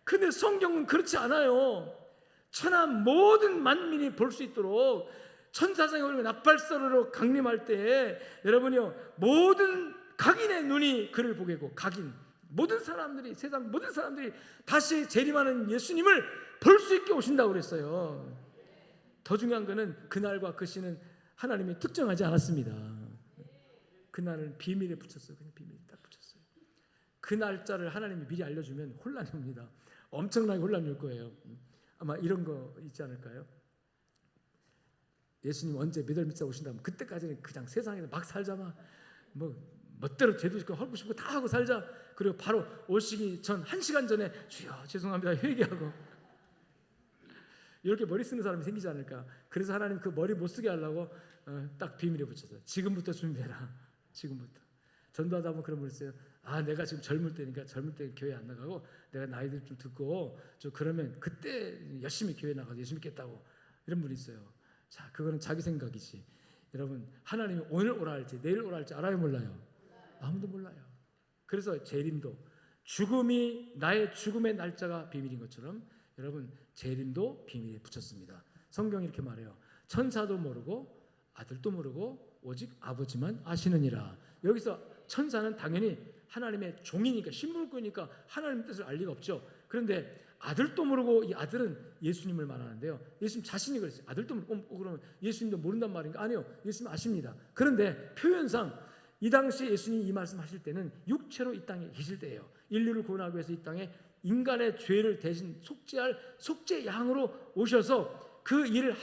근데 성경은 그렇지 않아요. 천하 모든 만민이 볼 수 있도록 천사장이 오르고 나팔소리로 강림할 때 여러분이요, 모든 각인의 눈이 그를 보게 하고 각인 모든 사람들이, 세상 모든 사람들이 다시 재림하는 예수님을 볼 수 있게 오신다고 그랬어요. 더 중요한 것은 그날과 그 시는 하나님이 특정하지 않았습니다. 그날은 비밀에 붙였어요. 그냥 비밀에 딱 붙였어요. 그 날짜를 하나님이 미리 알려주면 혼란이 옵니다. 엄청나게 혼란이 올 거예요. 아마 이런 거 있지 않을까요? 예수님 언제 몇 월 며칠 오신다면 그때까지는 그냥 세상에서 막 살자마, 뭐 멋대로 죄도 짓고 하고 싶고 다 하고 살자. 그리고 바로 오시기 전 1시간 전에 주여 죄송합니다 회개하고 이렇게 머리 쓰는 사람이 생기지 않을까. 그래서 하나님 그 머리 못 쓰게 하려고 딱 비밀에 붙였어요. 지금부터 준비해라. 지금부터. 전도하다 보면 그런 분이 있어요. 내가 지금 젊을 때니까 젊을 때 교회 안 나가고 내가 나이들 좀 듣고 그러면 그때 열심히 교회 나가서 예수 믿겠다고, 이런 분이 있어요. 자, 그거는 자기 생각이지. 여러분, 하나님이 오늘 오라 할지 내일 오라 할지 알아요 몰라요? 아무도 몰라요. 그래서 재림도, 죽음이 나의 죽음의 날짜가 비밀인 것처럼 여러분 재림도 비밀에 붙였습니다. 성경이 이렇게 말해요. 천사도 모르고 아들도 모르고 오직 아버지만 아시느니라. 여기서 천사는 당연히 하나님의 종이니까 신물꾼이니까 하나님의 뜻을 알 리가 없죠. 그런데 아들도 모르고, 이 아들은 예수님을 말하는데요. 예수님 자신이 그랬어요. 아들도 모르고 그러면 예수님도 모른단 말인가? 아니요. 예수님 아십니다. 그런데 표현상 이 당시 예수님이 이 말씀하실 때는 육체로 이 땅에 계실 때예요. 인류를 구원하기 위해서 이 땅에 인간의 죄를 대신 속죄할 속죄 양으로 오셔서 그 일을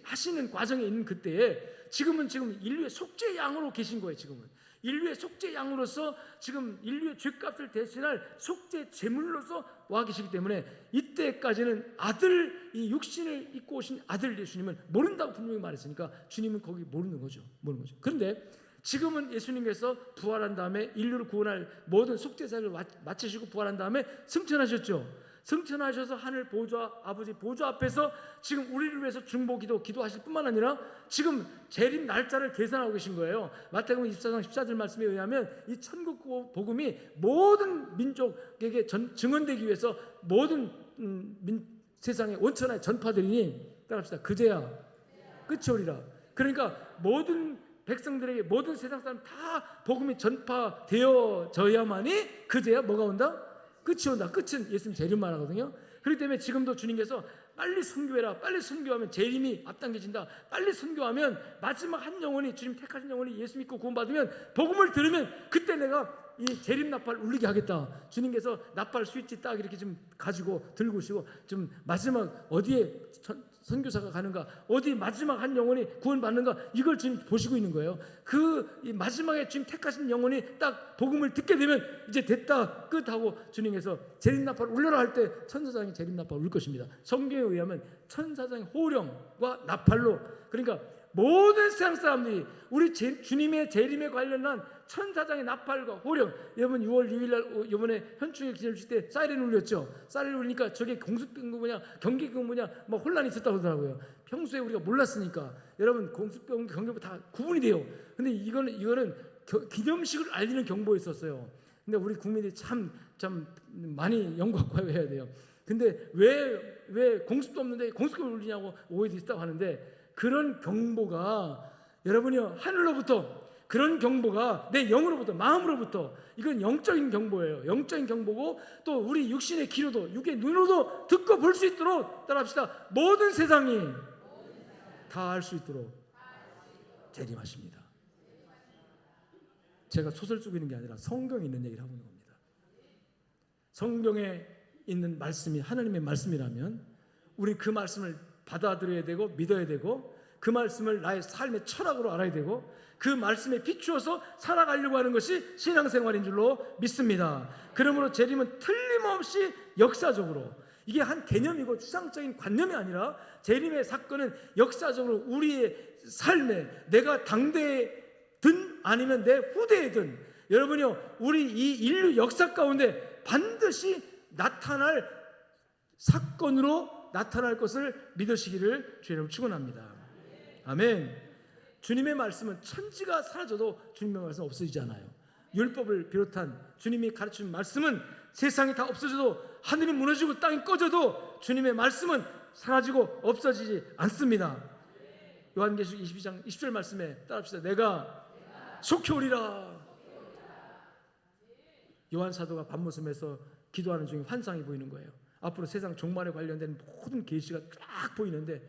하시는 과정에 있는 그때에 지금 인류의 속죄 양으로 계신 거예요. 지금은 인류의 속죄 양으로서 지금 인류의 죄값을 대신할 속죄 제물로서 와 계시기 때문에 이때까지는 아들, 이 육신을 입고 오신 아들 예수님은 모른다고 분명히 말했으니까 주님은 거기 모르는 거죠. 그런데 지금은 예수님께서 부활한 다음에 인류를 구원할 모든 속죄사를 마치시고 부활한 다음에 승천하셨죠. 승천하셔서 하늘 보좌, 아버지 보좌 앞에서 지금 우리를 위해서 중보기도 기도하실 뿐만 아니라 지금 재림 날짜를 계산하고 계신 거예요. 마태복음 24장 14절 말씀에 의하면 이 천국 복음이 모든 민족에게 증언되기 위해서 모든 세상에 온천하에 전파되리니 따라합시다. 그제야 끝이 오리라. 그러니까 모든 백성들에게 모든 세상 사람 다 복음이 전파되어져야만이 그제야 뭐가 온다? 끝이 온다. 끝은 예수님 재림 말하거든요. 그렇기 때문에 지금도 주님께서 빨리 선교해라. 빨리 선교하면 재림이 앞당겨진다. 빨리 선교하면 마지막 한 영혼이, 주님 택하신 영혼이 예수 믿고 구원받으면, 복음을 들으면 그때 내가 이 재림 나팔 울리게 하겠다. 주님께서 나팔 스위치 딱 이렇게 좀 가지고 들고 오시고, 좀 마지막 어디에 선교사가 가는가, 어디 마지막 한 영혼이 구원받는가, 이걸 주님 보시고 있는 거예요. 이 마지막에 주님 택하신 영혼이 딱 복음을 듣게 되면 이제 됐다, 끝하고 주님께서 재림 나팔 울려라 할 때 천사장이 재림 나팔 울 것입니다. 성경에 의하면 천사장의 호령과 나팔로, 그러니까 모든 세상 사람들이 우리 주님의 재림에 관련한 천사장의 나팔과 호령, 여러분 6월 6일날 이번에 현충일 기념 주실 때 사이렌 울렸죠. 사이렌 울리니까 저게 공습병 뭐냐, 경계병 뭐냐, 막 혼란이 있었다고 하더라고요. 평소에 우리가 몰랐으니까. 여러분 공습병, 경계병 다 구분이 돼요. 근데 이거는 기념식을 알리는 경보였었어요. 근데 우리 국민들이 참 많이 연구하고 해야 돼요. 근데 왜 공습도 없는데 공습병을 울리냐고 오해도 있다고 하는데, 그런 경보가 여러분이요, 하늘로부터, 그런 경보가 내 영으로부터, 마음으로부터, 이건 영적인 경보예요. 영적인 경보고, 또 우리 육신의 귀로도, 육의 눈으로도 듣고 볼 수 있도록, 따라합시다, 모든 세상이 다 알 수 있도록 재림하십니다. 제가 소설 쓰고 있는 게 아니라 성경에 있는 얘기를 하고 있는 겁니다. 성경에 있는 말씀이 하나님의 말씀이라면 우리 그 말씀을 받아들여야 되고 믿어야 되고, 그 말씀을 나의 삶의 철학으로 알아야 되고, 그 말씀에 비추어서 살아가려고 하는 것이 신앙생활인 줄로 믿습니다. 그러므로 재림은 틀림없이 역사적으로, 이게 한 개념이고 추상적인 관념이 아니라, 재림의 사건은 역사적으로 우리의 삶에, 내가 당대든 아니면 내 후대든, 여러분이요, 우리 이 인류 역사 가운데 반드시 나타날 사건으로 나타날 것을 믿으시기를 주님 축원합니다. 아멘. 주님의 말씀은 천지가 사라져도 주님의 말씀 없어지지 않아요. 율법을 비롯한 주님이 가르친 말씀은 세상이 다 없어져도, 하늘이 무너지고 땅이 꺼져도 주님의 말씀은 사라지고 없어지지 않습니다. 요한계시록 22장 20절 말씀에 따라합시다. 내가 속히 오리라. 요한 사도가 밤모섬에서 기도하는 중에 환상이 보이는 거예요. 앞으로 세상 종말에 관련된 모든 계시가 쫙 보이는데,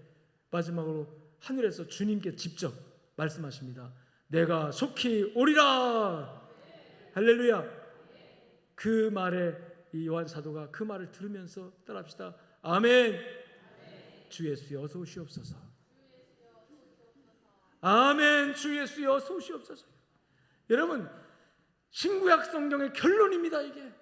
마지막으로 하늘에서 주님께 직접 말씀하십니다. 내가 속히 오리라. 할렐루야. 그 말에 이 요한 사도가 그 말을 들으면서 따라합시다. 아멘. 주 예수여 어서 오시옵소서. 아멘. 주 예수여 어서 오시옵소서. 여러분, 신구약 성경의 결론입니다. 이게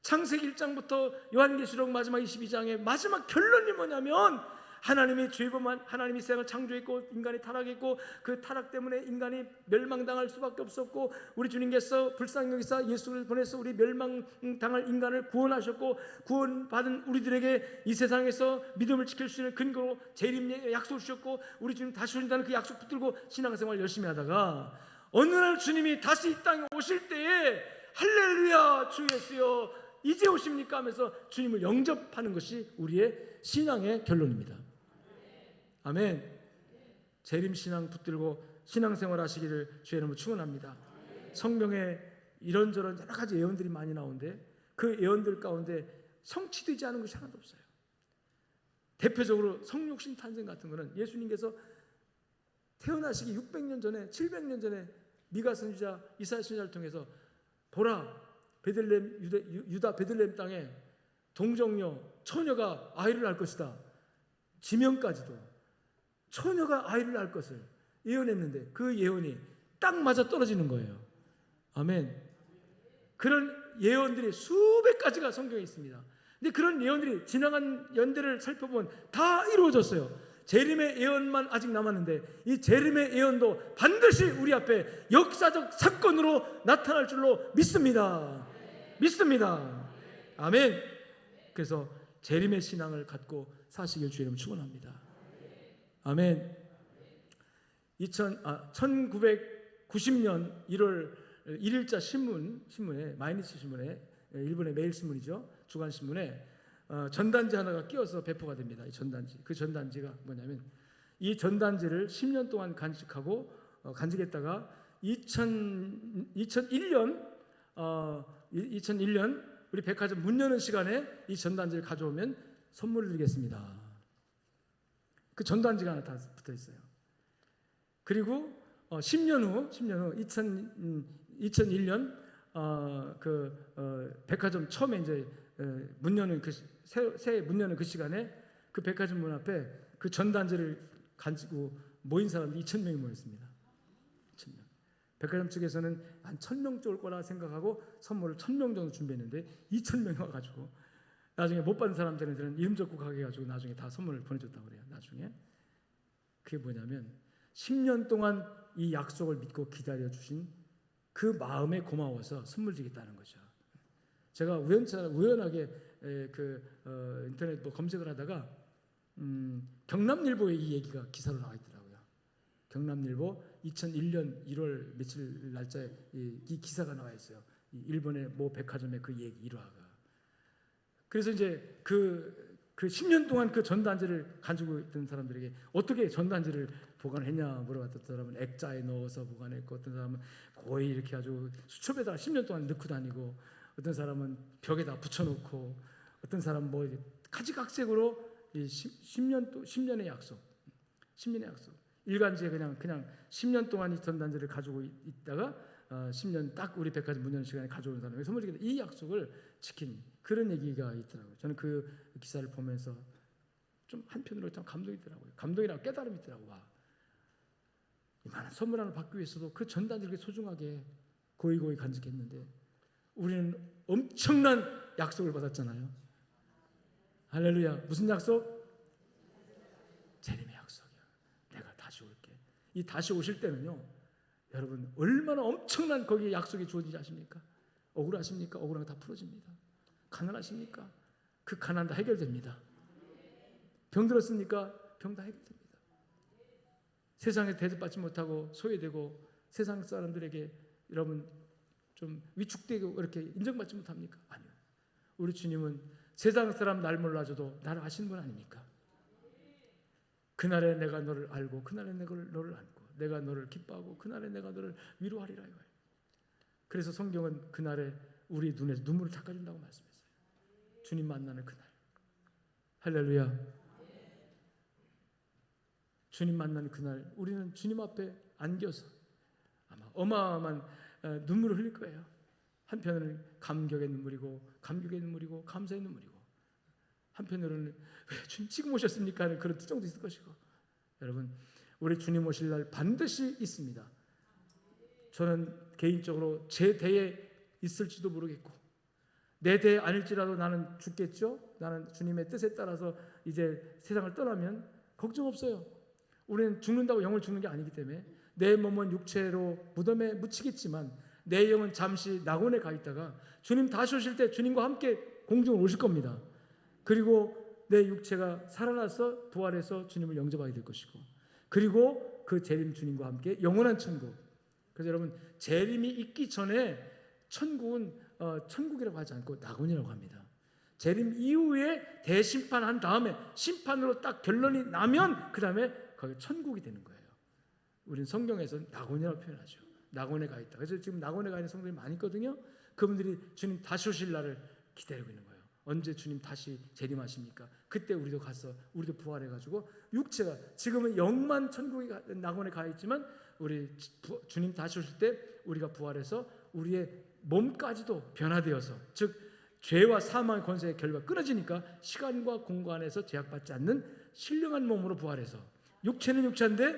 창세기 1장부터 요한계시록 마지막 22장의 마지막 결론이 뭐냐면, 하나님이 죄범한, 하나님이 세상을 창조했고 인간이 타락했고, 그 타락 때문에 인간이 멸망당할 수밖에 없었고, 우리 주님께서 불쌍히 여기사 예수를 보내서 우리 멸망당할 인간을 구원하셨고, 구원받은 우리들에게 이 세상에서 믿음을 지킬 수 있는 근거로 재림 약속을 주셨고, 우리 주님 다시 오신다는 그 약속 붙들고 신앙생활 열심히 하다가, 어느 날 주님이 다시 이 땅에 오실 때에 할렐루야 주 예수여 이제 오십니까 하면서 주님을 영접하는 것이 우리의 신앙의 결론입니다. 아멘. 재림신앙 붙들고 신앙생활 하시기를 주의 이름으로 축원합니다. 성경에 이런저런 여러 가지 예언들이 많이 나오는데, 그 예언들 가운데 성취되지 않은 것이 하나도 없어요. 대표적으로 성육신 탄생 같은 거는 예수님께서 태어나시기 600년 전에, 700년 전에 미가 선지자, 이사야 선지자를 통해서, 보라 베들레헴, 유다 베들레헴 땅에 동정녀 처녀가 아이를 낳을 것이다. 지명까지도 처녀가 아이를 낳을 것을 예언했는데, 그 예언이 딱 맞아 떨어지는 거예요. 아멘. 그런 예언들이 수백 가지가 성경에 있습니다. 근데 그런 예언들이 지나간 연대를 살펴보면 다 이루어졌어요. 재림의 예언만 아직 남았는데, 이 재림의 예언도 반드시 우리 앞에 역사적 사건으로 나타날 줄로 믿습니다. 믿습니다. 아멘. 그래서 재림의 신앙을 갖고 사시길 주의 이름으로 축원합니다. 아멘. 1990년 1월 1일자 신문에, 마이니치 신문에, 일본의 매일 신문이죠, 주간 신문에 전단지 하나가 끼어서 배포가 됩니다. 이 전단지, 그 전단지가 뭐냐면, 이 전단지를 10년 동안 간직하고 간직했다가 2001년 우리 백화점 문 여는 시간에 이 전단지를 가져오면 선물을 드리겠습니다. 그 전단지가 하나 다 붙어 있어요. 그리고 10년 후 2001년 백화점 처음에 이제 문 여는 새해 문 여는 그 시간에 그 백화점 문 앞에 그 전단지를 가지고 모인 사람들이 2,000명이 모였습니다. 2,000명. 백화점 측에서는 한 1,000명 올 거라 생각하고 선물을 1,000명 정도 준비했는데 2,000명이 와가지고 나중에 못 받은 사람들은 이름 적고 가게 해가지고 나중에 다 선물을 보내줬다고 그래요. 나중에 그게 뭐냐면 10년 동안 이 약속을 믿고 기다려주신 그 마음에 고마워서 선물 드리겠다는 거죠. 제가 우연하게 인터넷 검색을 하다가 경남일보에 이 얘기가 기사로 나와 있더라고요. 경남일보 2001년 1월 며칠 날짜에 이 기사가 나와 있어요. 일본의 모 백화점의 그 얘기 일화가. 그래서 이제 그 10년 동안 그 전단지를 가지고 있던 사람들에게 어떻게 전단지를 보관했냐 물어봤던 사람은 액자에 넣어서 보관했고, 어떤 사람은 거의 이렇게 아주 수첩에다가 10년 동안 넣고 다니고, 어떤 사람은 벽에다 붙여놓고, 어떤 사람은 뭐 가지각색으로 10년의 약속, 10년의 약속. 일간지에 그냥 10년 동안 이 전단지를 가지고 있다가 10년 딱 우리 백화점 문 여는 시간에 가져온 사람에게 선물 주겠다. 이 약속을 지킨 그런 얘기가 있더라고요. 저는 그 기사를 보면서 좀 한편으로 참 감동이 있더라고요. 감동이랑 깨달음이 있더라고요. 와, 이만한 선물 하나 받기 위해서도 그 전단지를 이렇게 소중하게 고이고이 간직했는데 우리는 엄청난 약속을 받았잖아요. 할렐루야. 무슨 약속? 재림의 약속이야. 내가 다시 올게. 이 다시 오실 때는요, 여러분 얼마나 엄청난 거기에 약속이 주어지지 아십니까? 억울하십니까? 억울한 거 다 풀어집니다. 가난하십니까? 그 가난 다 해결됩니다. 병들었습니까? 병 다 해결됩니다. 세상에 대접받지 못하고 소외되고 세상 사람들에게 여러분 좀 위축되고 이렇게 인정받지 못합니까? 아니요. 우리 주님은 세상 사람 날 몰라줘도 나를 아시는 분 아닙니까? 그날에 내가 너를 알고 그날에 내가 너를 안고 내가 너를 기뻐하고 그날에 내가 너를 위로하리라 이거예요. 그래서 성경은 그날에 우리 눈에서 눈물을 닦아준다고 말씀했어요. 주님 만나는 그날. 할렐루야. 주님 만나는 그날 우리는 주님 앞에 안겨서 아마 어마어마한 눈물을 흘릴 거예요. 한편으로는 감격의 눈물이고 감사의 눈물이고, 한편으로는 왜 주님 지금 오셨습니까 하는 그런 특정도 있을 것이고. 여러분 우리 주님 오실 날 반드시 있습니다. 저는 개인적으로 제 대에 있을지도 모르겠고 내 대에 아닐지라도 나는 죽겠죠. 나는 주님의 뜻에 따라서 이제 세상을 떠나면 걱정 없어요. 우리는 죽는다고 영을 죽는 게 아니기 때문에 내 몸은 육체로 무덤에 묻히겠지만 내 영은 잠시 낙원에 가 있다가 주님 다시 오실 때 주님과 함께 공중으로 오실 겁니다. 그리고 내 육체가 살아나서 부활해서 주님을 영접하게 될 것이고, 그리고 그 재림 주님과 함께 영원한 천국. 그래서 여러분 재림이 있기 전에 천국은 천국이라고 하지 않고 낙원이라고 합니다. 재림 이후에 대심판한 다음에 심판으로 딱 결론이 나면 그 다음에 거기 천국이 되는 거예요. 우리는 성경에서 낙원이라고 표현하죠. 낙원에 가 있다. 그래서 지금 낙원에 가 있는 성도들이 많이 있거든요. 그분들이 주님 다시 오실 날을 기다리고 있는 거예요. 언제 주님 다시 재림하십니까? 그때 우리도 가서 우리도 부활해가지고 육체가 지금은 영만 천국에 낙원에 가 있지만 우리 주님 다시 오실 때 우리가 부활해서 우리의 몸까지도 변화되어서, 즉 죄와 사망의 권세의 결과가 끊어지니까 시간과 공간에서 제약받지 않는 신령한 몸으로 부활해서 육체는 육체인데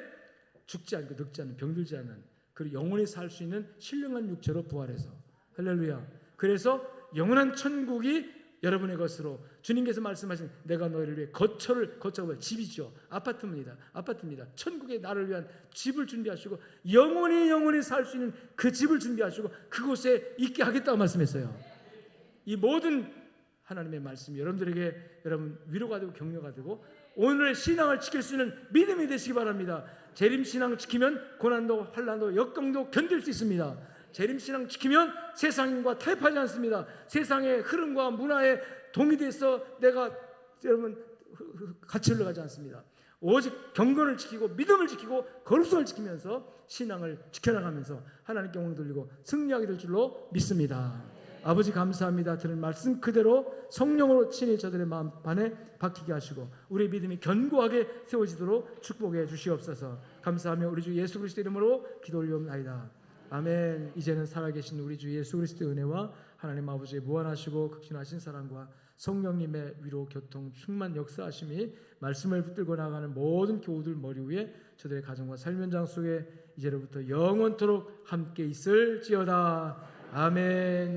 죽지 않고 늙지 않는 병들지 않는 그리고 영원히 살 수 있는 신령한 육체로 부활해서, 할렐루야. 그래서 영원한 천국이 여러분의 것으로 주님께서 말씀하신 내가 너희를 위해 거처가 집이죠. 아파트입니다. 천국에 나를 위한 집을 준비하시고 영원히 살 수 있는 그 집을 준비하시고 그곳에 있게 하겠다고 말씀했어요. 이 모든 하나님의 말씀이 여러분들에게 여러분 위로가 되고 격려가 되고 오늘의 신앙을 지킬 수 있는 믿음이 되시기 바랍니다. 재림신앙을 지키면 고난도 환난도 역경도 견딜 수 있습니다. 재림신앙 지키면 세상과 타협하지 않습니다. 세상의 흐름과 문화에 동의돼서 내가 여러분 같이 흘러가지 않습니다. 오직 경건을 지키고 믿음을 지키고 거룩성을 지키면서 신앙을 지켜나가면서 하나님께 영광 돌리고 승리하게 될 줄로 믿습니다. 아버지 감사합니다. 들은 말씀 그대로 성령으로 친히 저들의 마음 반에 박히게 하시고 우리의 믿음이 견고하게 세워지도록 축복해 주시옵소서. 감사하며 우리 주 예수 그리스도 이름으로 기도 올리옵나이다. 아멘. 이제는 살아계신 우리 주 예수 그리스도의 은혜와 하나님 아버지의 무한하시고 극진하신 사랑과 성령님의 위로 교통 충만 역사하심이 말씀을 붙들고 나가는 모든 교우들 머리 위에 저들의 가정과 삶 현장 속에 이제로부터 영원토록 함께 있을지어다. 아멘.